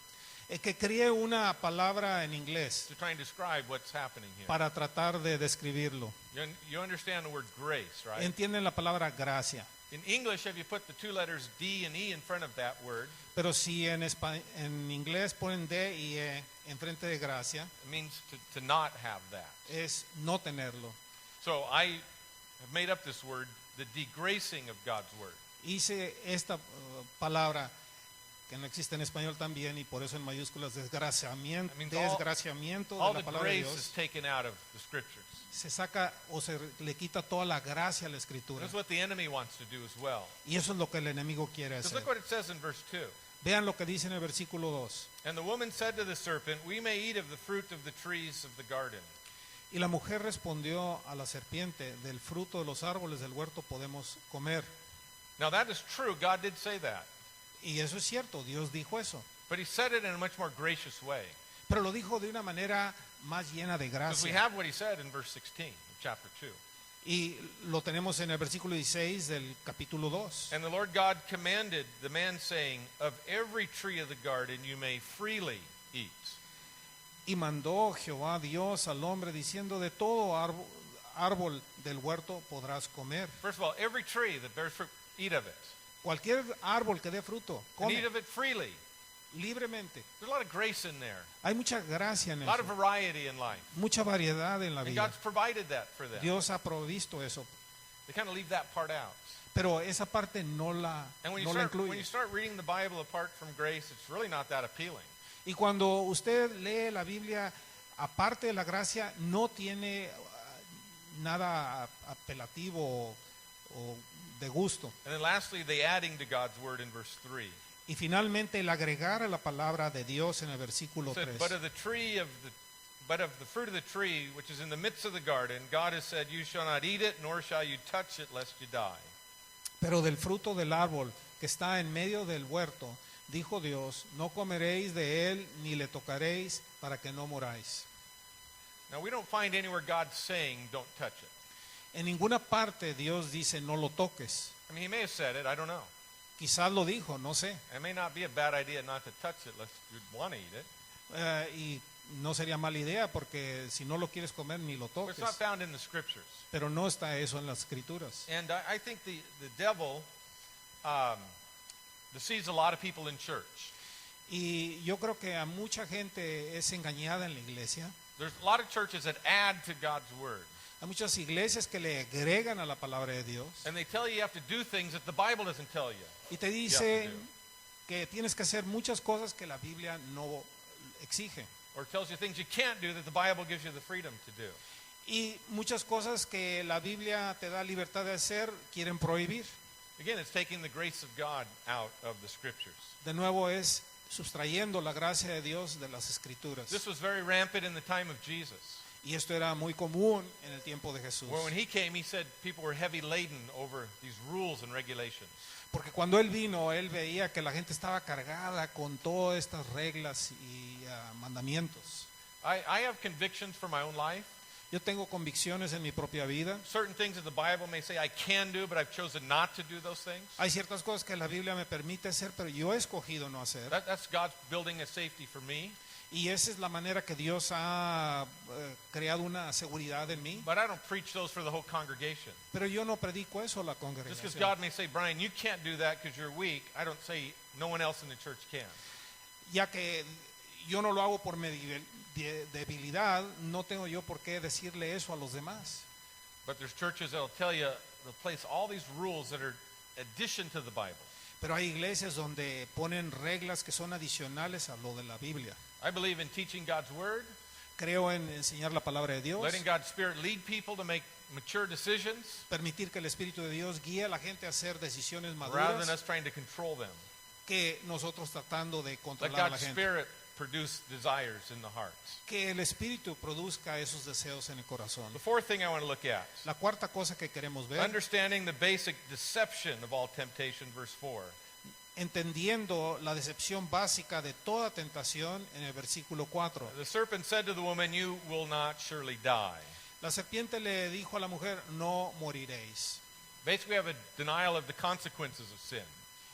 que críe una palabra en inglés to try and describe what's happening here. para tratar de describirlo. You understand the word grace, right? Entienden la palabra gracia, In English, if you put the two letters D and E in front of that word, pero si en inglés ponen D y E enfrente de gracia, it means to not have that. es no tenerlo. So I have made up this word, the degracing of God's word. Hice esta palabra que no existe en español también y por eso en mayúsculas desgraciamiento, I mean, desgraciamiento All de the la palabra de grace is Dios. taken out of the scriptures. Se saca o se le quita toda la gracia a la escritura. That's what the enemy wants to do as well. Y eso es lo que el enemigo quiere Because hacer. look what it says in verse 2. Vean lo que dice en el versículo 2. And the woman said to the serpent, we may eat of the fruit of the trees of the garden. Y la mujer respondió a la serpiente, del fruto de los árboles del huerto podemos comer. Now that is true. God did say that. Y eso es cierto, Dios dijo eso. But he said it in a much more gracious way. Pero lo dijo de una manera más llena de Because we gracia. have what he said in verse 16 of chapter 2. Y lo tenemos en el versículo 16 del capítulo 2. And the Lord God commanded the man, saying, of every tree of the garden you may freely eat. Y mandó Jehová Dios al hombre diciendo, de todo árbol del huerto podrás comer. First of all, every tree that bears fruit, eat of it. Cualquier árbol que dé fruto, And eat come of it freely. libremente. There's a lot of grace in there. Hay mucha gracia en A lot of eso, variety in life. mucha variedad en la And vida. God's provided that for them. Dios ha provisto eso, They kind of leave that part out. pero esa parte no la And when no you la start, when you incluye. start reading the Bible apart from grace, it's really not that appealing. Y cuando usted lee la Biblia, aparte de la gracia, no tiene nada apelativo o de gusto. And then lastly, the adding to God's word in verse 3. Y finalmente el agregar a la palabra de Dios en el versículo It said, 3. but of the fruit of the tree which is in the midst of the garden, God has said, you shall not eat it, nor shall you touch it, lest you die. Pero del fruto del árbol que está en medio del huerto, dijo Dios, no comeréis de él ni le tocaréis para que no moráis. Now we don't find anywhere God saying, don't touch it. En ninguna parte Dios dice no lo toques. I mean, he may have said it, I don't know. Quizás lo dijo, no sé. It may not be a bad idea not to touch it, lest you'd want to eat it. Y no sería mala idea porque si no lo quieres comer ni lo But toques. it's not found in the scriptures. Pero no está eso en las escrituras. And I think the devil deceives a lot of people in church. Y yo creo que a mucha gente es engañada en la iglesia. There's a lot of churches that add to God's word. Hay muchas iglesias que le agregan a la palabra de Dios. And they tell you have to do things that the Bible doesn't tell you. Y te dicen que tienes que hacer muchas cosas que la Biblia no exige. Or it tells you things you can't do that the Bible gives you the freedom to do. Y muchas cosas que la Biblia te da libertad de hacer, quieren prohibir. Again, it's taking the grace of God out of the scriptures. De nuevo es sustrayendo la gracia de Dios de las escrituras. This was very rampant in the time of Jesus. Y esto era muy común en el tiempo de Jesús. Where when he came, he said people were heavy laden over these rules and regulations. Porque cuando él vino, él veía que la gente estaba cargada con todas estas reglas y mandamientos. I have convictions for my own life. Yo tengo convicciones en mi propia vida. Certain things that the Bible may say I can do, but I've chosen not to do those things. Hay ciertas cosas que la Biblia me permite hacer, pero yo he escogido no hacer. That's God's building a safety for me. Y esa es la manera que Dios ha creado una seguridad en mí. But I don't preach those for the whole congregation. Pero yo no predico eso a la Just because congregación. God may say, Brian, you can't do that because you're weak, I don't say no one else in the church can. Ya que yo no lo hago por mi debilidad, no tengo yo por qué decirle eso a los demás. But there's churches that'll tell you, they'll place all these rules that are addition to the Bible. Pero hay iglesias donde ponen reglas que son adicionales a lo de la Biblia. I believe in teaching God's word, Creo en enseñar la palabra de Dios, letting God's Spirit lead people to make mature decisions, permitir que el Espíritu de Dios guíe a la gente a hacer decisiones rather than maduras, us trying to control them. que nosotros tratando de Let controlar a la God's gente. Spirit produce desires in the hearts. Que el Espíritu produzca esos deseos en el corazón. The fourth thing I want to look at, La cuarta cosa que queremos ver, understanding the basic deception of all temptation, verse 4. entendiendo la decepción básica de toda tentación en el versículo 4. The serpent said to the woman, "You will not surely die." La serpiente le dijo a la mujer, no moriréis. Basically, we have a denial of the consequences of sin.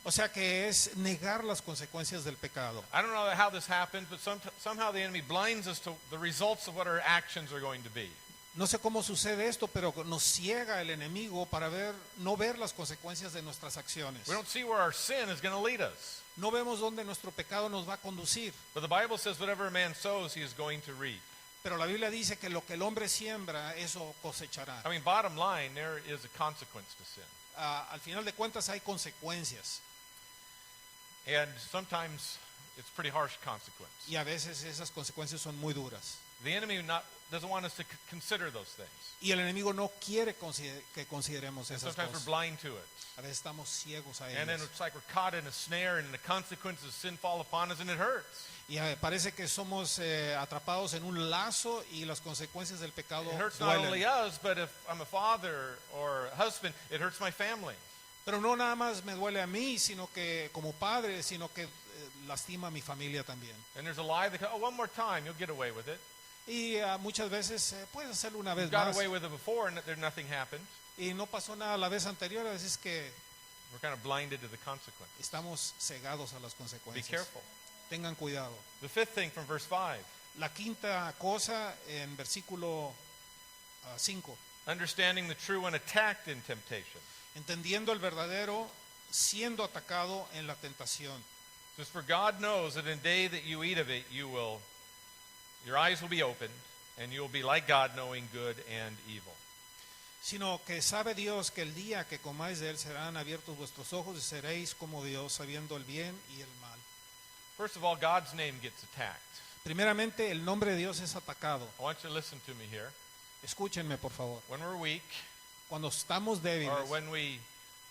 O sea que es negar las consecuencias del pecado. I don't know how this happens, but somehow the enemy blinds us to the results of what our actions are going to be. No sé cómo sucede esto, pero nos ciega el enemigo para no ver las consecuencias de nuestras acciones. We don't see where our sin is going to lead us. No vemos dónde nuestro pecado nos va a conducir. But the Bible says whatever a man sows, he is going to reap. Pero la Biblia dice que lo que el hombre siembra, eso cosechará. I mean, bottom line, there is a consequence to sin. Al final de cuentas hay consecuencias. And sometimes it's pretty harsh consequence. Y a veces esas consecuencias son muy duras. The enemy doesn't want us to consider those things. Y el enemigo no quiere que consideremos And esas sometimes we're cosas. blind to it. A veces estamos ciegos a And then ellas. it's like we're caught in a snare and the consequences of sin fall upon us and it hurts. Y parece que somos atrapados en un lazo y las consecuencias del pecado It hurts not only duelen. us, but if I'm a father or a husband, it hurts my family. Pero no nada más me duele a mí, sino que como padre, sino que lastima a mi familia también. And there's a lie that, oh, one more time, you'll get away with it. Y muchas veces puedes hacerlo una vez Got más away with it before and there nothing happened. y no pasó nada la vez anterior, a veces que We're kind of blinded to the consequence. estamos cegados a las Be consecuencias. careful. Tengan cuidado. The fifth thing from verse 5, La quinta cosa en versículo 5, understanding the true when attacked in temptation. entendiendo el verdadero siendo atacado en la tentación. It says, for God knows that in the day that you eat of it, your eyes will be opened, and you will be like God, knowing good and evil. Sino que sabe Dios que el día que comáis de él serán abiertos vuestros ojos y seréis como Dios, sabiendo el bien y el mal. First of all, God's name gets attacked. Primeramente, el nombre de Dios es atacado. I want you to listen to me here. Escúchenme, por favor. When we're weak, Cuando estamos or débiles when we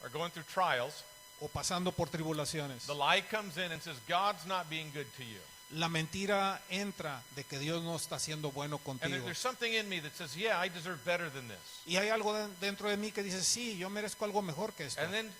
are going through trials, o pasando por tribulaciones, the lie comes in and says, God's not being good to you. la mentira entra de que Dios no está siendo bueno And contigo. there's something in me that says, yeah, I deserve better than this. Y hay algo dentro de mí que dice, sí, yo merezco algo mejor que esto. And then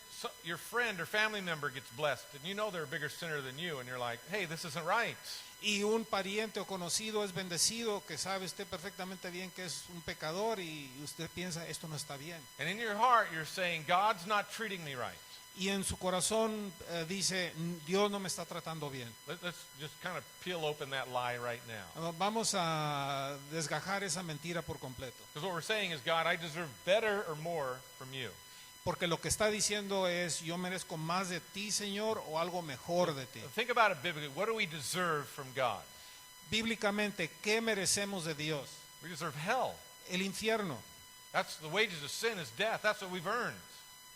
your friend or family member gets blessed, and you know they're a bigger sinner than you, and you're like, hey, this isn't right. Y un pariente o conocido es bendecido que sabe usted perfectamente bien que es un pecador y usted piensa, esto no está bien. And in your heart, you're saying, God's not treating me right. Y en su corazón dice, Dios no me está tratando bien. Let's just kind of peel open that lie right now. Vamos a desgajar esa mentira por completo. Because what we're saying is, God, I deserve better or more from you. Porque lo que está diciendo es, yo merezco más de ti, Señor, o algo mejor de ti. Think about it biblically. What do we deserve from God? Bíblicamente, ¿qué merecemos de Dios? We deserve hell. El infierno. That's the wages of sin is death. That's what we've earned.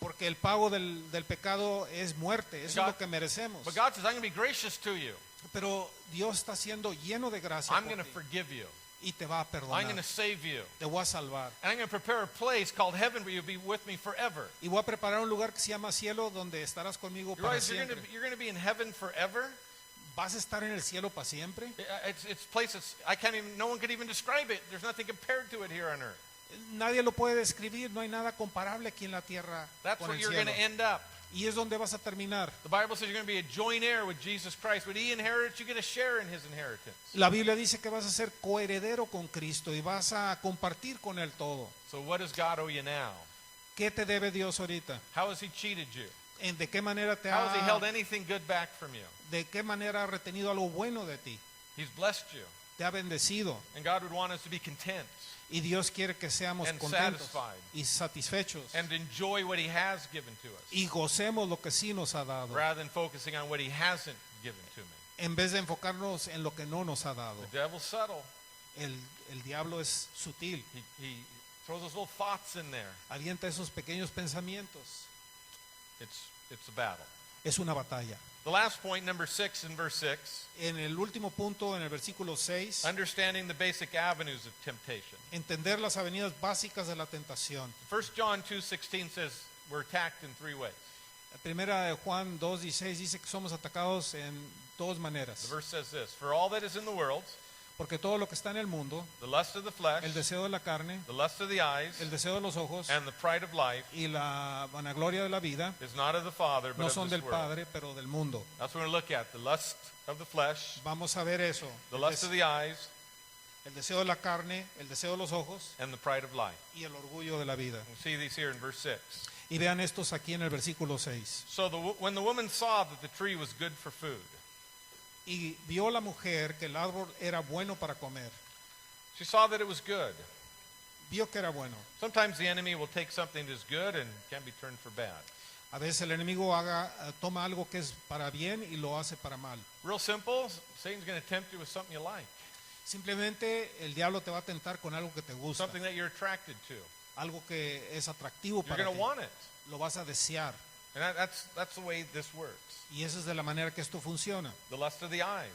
Porque el pago del pecado es muerte. Eso es lo que merecemos. But God says, I'm going to be gracious to you. Pero Dios está siendo lleno de gracia I'm por going to ti, forgive you. y te va a I'm going perdonar. to save you. Te voy a salvar. And I'm going to prepare a place called heaven where you'll be with me forever. Y voy a preparar un lugar que se llama cielo donde estarás conmigo You para realize siempre. you're going to be in heaven forever? ¿Vas a estar en el cielo para siempre? It's places no one could even describe it. There's nothing compared to it here on earth. Nadie lo puede describir, no hay nada comparable aquí en la tierra That's con where el you're going cielo. to end up. Y es donde vas a terminar. The Bible says you're going to be a joint heir with Jesus Christ. When he inherits, you get a share in his inheritance. La Biblia dice que vas a ser coheredero con Cristo y vas a compartir con Él todo. So what does God owe you now? ¿Qué te debe Dios ahorita? How has he cheated you? ¿De qué manera How has he held anything good back from you? de qué manera ha retenido algo bueno de ti? He's blessed you. Te ha bendecido. And God would want us to be content Y Dios quiere que seamos And contentos satisfied. y satisfechos and enjoy what he has given to us y gocemos lo que sí nos ha dado, rather than focusing on what he hasn't given to me. en vez de enfocarnos en lo que no nos ha dado. The devil's subtle. El diablo es sutil. He Throw those little thoughts in there. Avienta esos pequeños pensamientos. It's a battle. Es una batalla. The last point, number 6 in verse 6, En el último punto, en el versículo 6, understanding the basic avenues of temptation. entender las avenidas básicas de la tentación. 1 John 2:16 says we're attacked in 3 ways. La primera de Juan 2:16 dice que somos atacados en dos The maneras. verse says this, for all that is in the world, Porque todo lo que está en el mundo, the lust of the flesh, el deseo de la carne, the lust of the eyes, el deseo de los ojos and the pride of life y la vanagloria de la vida, is not of the Father, but no of son this del world. Padre, pero del mundo. That's what we're going to look at, the lust of the flesh, Vamos a ver eso. the lust of the eyes, El deseo de la carne, el deseo de los ojos and the pride of life. y el orgullo de la vida. We'll see these here in verse 6. Y vean estos aquí en el versículo 6. So when the woman saw that the tree was good for food, Y vio la mujer que el árbol era bueno para comer. she saw that it was good. Vio que era bueno. Sometimes the enemy will take something that is good and can be turned for bad. A veces el enemigo toma algo que es para bien y lo hace para mal. Real simple, Satan's going to tempt you with something you like, Simplemente el diablo te va a tentar con algo que te gusta, something that you're attracted to. algo que es atractivo You're para going to ti. want it. Lo vas a desear. And that's the way this works. Y esa es de la manera que esto funciona. The lust of the eyes.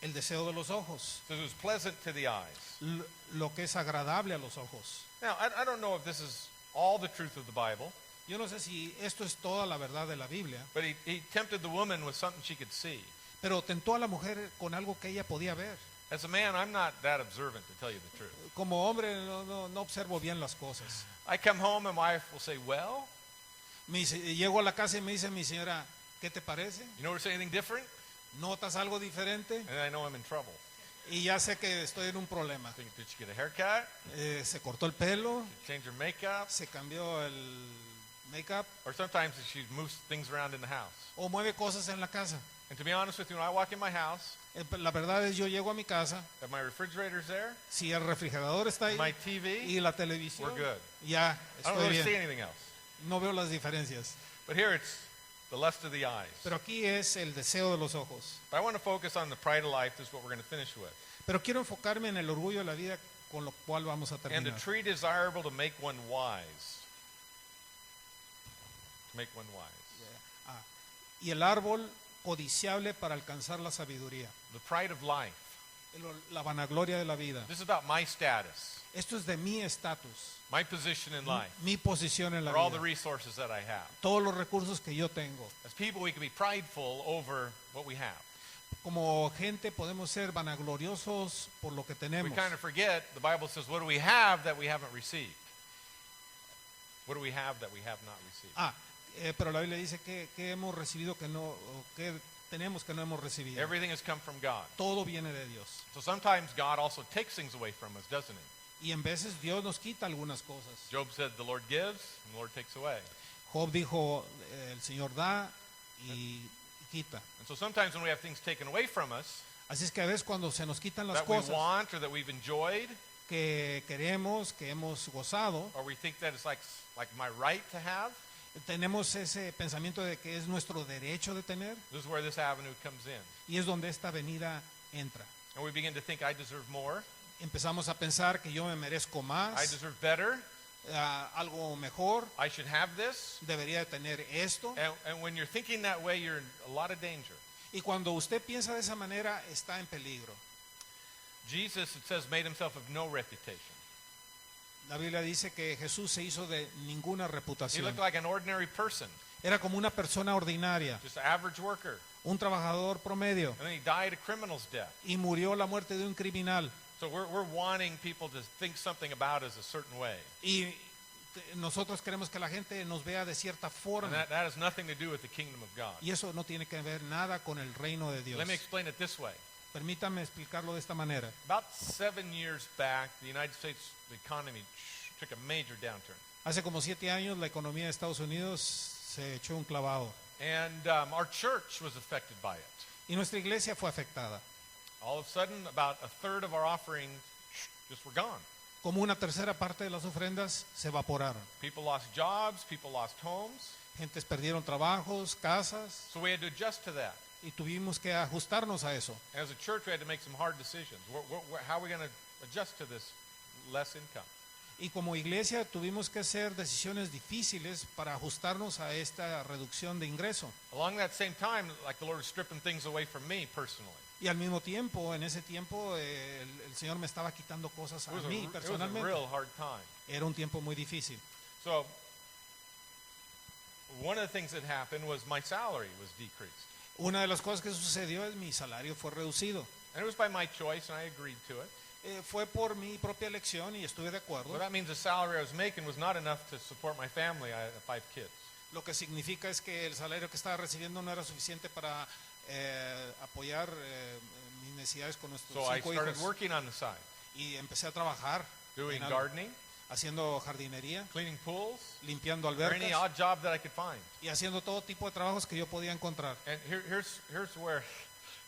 El deseo de los ojos, So it was pleasant to the eyes. lo que es agradable a los ojos. Now, I don't know if this is all the truth of the Bible, Yo no sé si esto es toda la verdad de la Biblia, but he tempted the woman with something she could see. pero tentó a la mujer con algo que ella podía ver. As a man, I'm not that observant, to tell you the truth. Como hombre no observo bien las cosas. I come home and my wife will say, well, Llego a la casa y me dice mi señora, ¿qué te parece? you notice anything different? ¿Notas algo diferente? And I know I'm in trouble. Y ya sé que estoy en un problema. Think, did you get a haircut? Se cortó el pelo, Change your makeup? se cambió el make-up Or sometimes she moves things around in the house. o mueve cosas en la casa. And to be honest with you, when I walk in my house, La verdad es yo llego a mi casa, if my refrigerator's there, si el refrigerador está ahí my TV, y la televisión, we're good. ya I don't estoy really see bien. anything else. No veo las diferencias. But here it's the lust of the eyes. Pero aquí es el deseo de los ojos. But I want to focus on the pride of life. This is what we're going to finish with. Pero quiero enfocarme en el orgullo de la vida, con lo cual vamos a And a terminar. tree desirable to make one wise. To make one wise. Ah, y el árbol codiciable para alcanzar la sabiduría. The pride of life. La vanagloria de la vida. This is about my status, Esto es de mi estatus, my position in life, mi posición en la or all the vida. resources that I have. Todos los recursos que yo tengo. As people, we can be prideful over what we have. Como gente podemos ser vanagloriosos por lo que We tenemos. kind of forget, the Bible says, what do we have that we haven't received? What do we have that we have not received? Pero la Biblia dice que hemos recibido que no, o que tenemos que no hemos recibido. Everything has come from God. Todo viene de Dios. So sometimes God also takes things away from us, doesn't he? Y en veces Dios nos quita algunas cosas. Job said, the Lord gives and the Lord takes away. Job dijo, el Señor da y quita. And so sometimes when we have things taken away from us Así es que a veces cuando se nos quitan las that we cosas want or that we've enjoyed, que queremos, que hemos gozado, or we think that it's like my right to have, tenemos ese pensamiento de que es nuestro derecho de tener, this is where this avenue comes in. y es donde esta venida entra. And we begin to think, I deserve more, Empezamos a pensar que yo me merezco I más, deserve better, algo mejor, I should have this. debería de tener esto. And when you're thinking that way, you're in a lot of danger. Y cuando usted piensa de esa manera, está en peligro. Jesus, it says, made himself of no reputation. La Biblia dice que Jesús se hizo de ninguna He reputación. looked like an ordinary person, Era como una persona ordinaria, just an average worker. un trabajador promedio, And then he died a criminal's death. y murió la muerte de un criminal. So we're wanting people to think something about us a certain way. Y nosotros queremos que la gente nos vea de cierta And forma. that has nothing to do with the kingdom of God. Y eso no tiene que ver nada con el reino de Dios. Let me explain it this way. Permítame explicarlo de esta manera. About 7 years back, the United States economy took a major downturn. Hace como 7 años la economía de Estados Unidos se echó un clavado. And our church was affected by it. Y nuestra iglesia fue afectada. All of a sudden, about a third of our offerings just were gone. Como una tercera parte de las ofrendas se evaporaron. People lost jobs, people lost homes. Gentes perdieron trabajos, casas, So we had to adjust to that. y tuvimos que ajustarnos a eso. As a church, we had to make some hard decisions. How are we going to adjust to this less income? Y como iglesia tuvimos que hacer decisiones difíciles para ajustarnos a esta reducción de ingreso. Along that same time, like the Lord was stripping things away from me personally. Y al mismo tiempo, en ese tiempo, el Señor me estaba quitando cosas a mí It was a personalmente. real hard time. Era un tiempo muy difícil. So one of the things that happened was my salary was decreased. Una de las cosas que sucedió es mi salario fue reducido. And it was by my choice, and I agreed to it. Fue por mi propia elección y estuve de acuerdo. Well, that means the salary I was making was not enough to support my family. I had 5 kids. Lo que significa es que el salario que estaba recibiendo no era suficiente para apoyar mis necesidades con nuestros So I 5 started hijos. working on the side, Y empecé a trabajar doing en algo, gardening, haciendo jardinería, cleaning pools, limpiando or any albercas odd job that I could find. y haciendo todo tipo de trabajos que yo podía encontrar. And here's where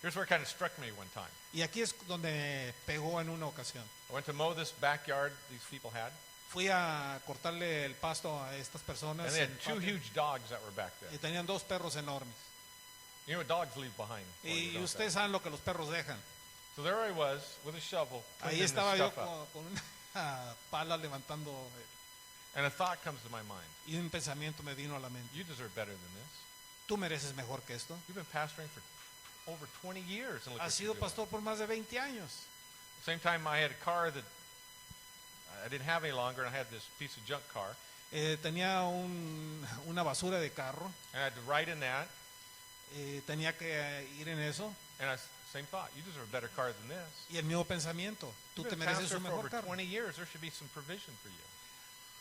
it kind of struck me one time. Y aquí es donde me pegó en una ocasión. I went to mow this backyard these people had, Fui a cortarle el pasto a estas personas and they en had el 2 patio, huge dogs that were back there. y tenían 2 perros enormes. You know what dogs leave behind? for you, Y don't ustedes saben lo que los perros dejan. they? So there I was with a shovel, Ahí cleaning this estaba yo stuff up. con una pala levantando And a thought comes to my mind. y un pensamiento me vino a la mente. You deserve better than this. Tú mereces mejor que esto. You've been pastoring for over 20 years. And look Has what sido you're doing. pastor por más de 20 años. Same time I had a car that I didn't have any longer, and I had this piece of junk car. Tenía una basura de carro. And I had to ride in that. Tenía que ir en eso. And same thought. You deserve a better car than this. Y el mismo pensamiento. Tú You've te been mereces pastor un for mejor over carro. 20 years. There should be some provision for you.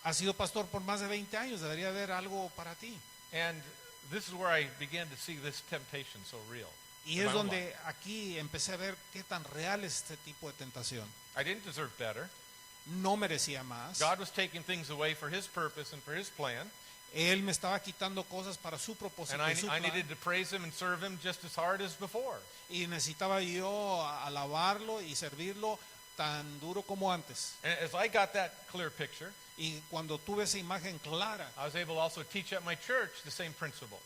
Has sido pastor por más de 20 años. Debería haber algo para ti. And this is where I began to see this temptation so real. Y in es my own donde life. aquí empecé a ver qué tan real es este tipo de tentación. I didn't deserve better. No merecía más. God was taking things away for His purpose and for His plan. Él me estaba quitando cosas para su propósito And y su I plan. needed to praise Him and serve Him just as hard as before. Y necesitaba yo alabarlo y servirlo tan duro como antes. And as I got that clear picture, Y cuando tuve esa imagen clara, I was able to also teach at my church the same principle.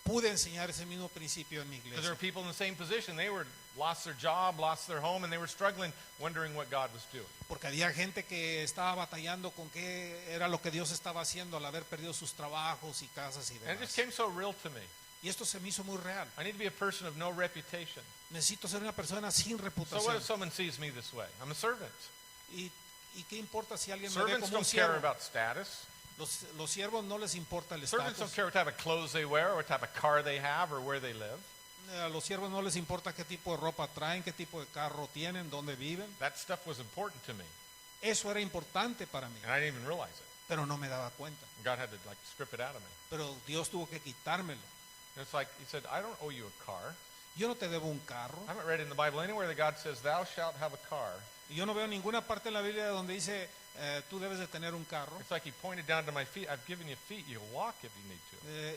pude enseñar ese mismo principio en mi Because there iglesia. were people in the same position. They were lost their job, lost their home, and they were struggling, wondering what God was doing. Porque había gente que estaba batallando con qué era lo que Dios estaba haciendo al haber perdido sus trabajos y casas y And it just demás. came so real to me. Y esto se me hizo muy real. I need to be a person of no reputation. Necesito ser una persona sin So what reputación. if someone sees me this way? I'm a servant. ¿Y qué importa si alguien me ve Servants como un don't care siervo? about status. Los siervos no les importa el Servants don't estatus. care what type of clothes they wear, or what type of car they have, or where they live. A los siervos no les importa qué tipo de ropa traen, qué tipo de carro tienen, dónde viven. That stuff was important to me, Eso era importante para mí, and I didn't even realize it. pero no me daba cuenta. God had to like strip it out of me. Pero Dios tuvo que quitármelo. And it's like He said, I don't owe you a car. Yo no te debo un carro. I haven't read in the Bible anywhere that God says, "Thou shalt have a car." Y yo no veo ninguna parte en la Biblia donde dice, tú debes de tener un carro. It's like He pointed down to my feet. I've given you feet. You can walk if you need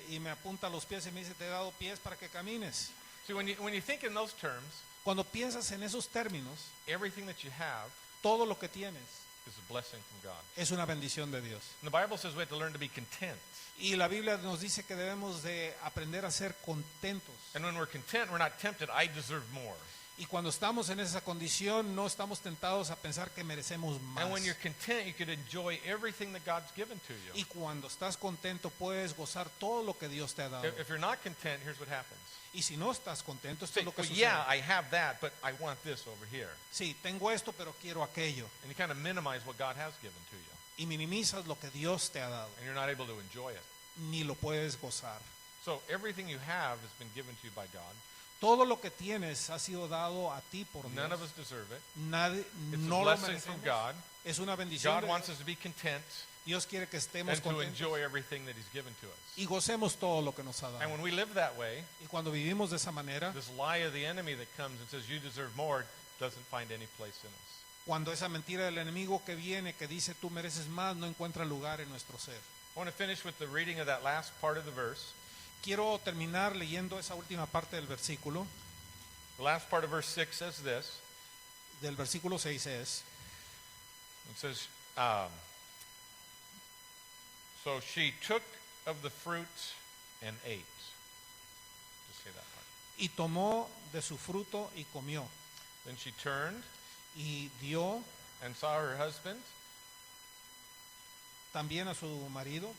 to. Y me apunta a los pies y me dice, te he dado pies para que camines. See, when you think in those terms, Cuando piensas en esos términos, everything that you have todo lo que tienes is a blessing from God. es una bendición de Dios. And the Bible says we have to learn to be content. Y la Biblia nos dice que debemos de aprender a ser contentos. And when we're content, we're not tempted. I deserve more. Y cuando estamos en esa condición, no estamos tentados a pensar que merecemos más. And when you're content, you can enjoy everything that God's given to you. Y cuando estás contento, puedes gozar todo lo que Dios te ha dado. If you're not content, here's what happens. Y si no estás contento, esto Say, es lo que well, sucede. yeah, I have that, but I want this over here. Sí, tengo esto, pero quiero aquello. And you kind of minimize what God has given to you. Y minimizas lo que Dios te ha dado. And you're not able to enjoy it. Ni lo puedes gozar. So everything you have has been given to you by God. Todo lo que tienes ha sido dado a ti por None of Dios. us deserve it. Nadie, It's no a lo blessing from merecemos. God. Es una bendición. God de wants Dios. us to be content Dios quiere que estemos and to contentos enjoy everything that He's given to us. y gocemos todo lo que nos ha And dado. when we live that way, Y cuando vivimos de esa manera, this lie of the enemy that comes and says you deserve more doesn't find any place in us. cuando esa mentira del enemigo que viene, que dice tú mereces más, no encuentra lugar en nuestro ser. I want to finish with the reading of that last part of the verse. Quiero terminar leyendo esa última parte del versículo. The last part of verse 6 says this. Del versículo 6 es, It says, so she took of the fruit and ate. Just say that part. y tomó de su fruto y comió, Then she turned y dio and saw her husband también a su marido,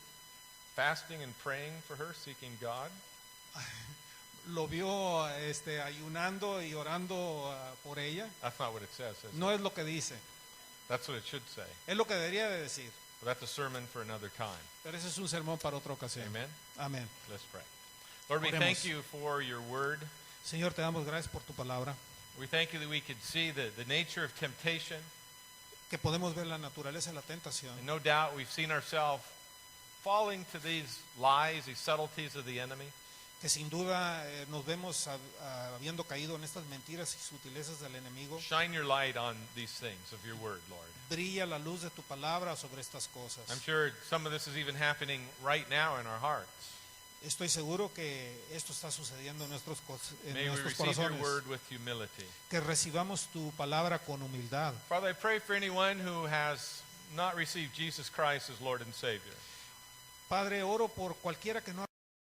fasting and praying for her, seeking God. lo vio ayunando y orando por ella. That's not what it says, is it? No es lo que dice, That's what it should say. es lo que debería de decir. But that's a sermon for another time. Pero ese es un sermón para otra ocasión. Amen. Amén. Let's pray. Lord, we Oremos. thank you for your word. Señor, te damos gracias por tu palabra, We thank you that we could see the nature of temptation. que podemos ver la naturaleza de la tentación. And no doubt we've seen ourselves falling to these lies, these subtleties of the enemy. Que sin duda nos vemos habiendo caído en estas mentiras y sutilezas del enemigo. Shine your light on these things of your word, Lord. Brilla la luz de tu palabra sobre estas cosas. I'm sure some of this is even happening right now in our hearts. Estoy seguro que esto está sucediendo en nuestros May we nuestros receive your corazones. word with humility. Que recibamos tu palabra con humildad. Father, I pray for anyone who has not received Jesus Christ as Lord and Savior. Padre, oro por cualquiera que no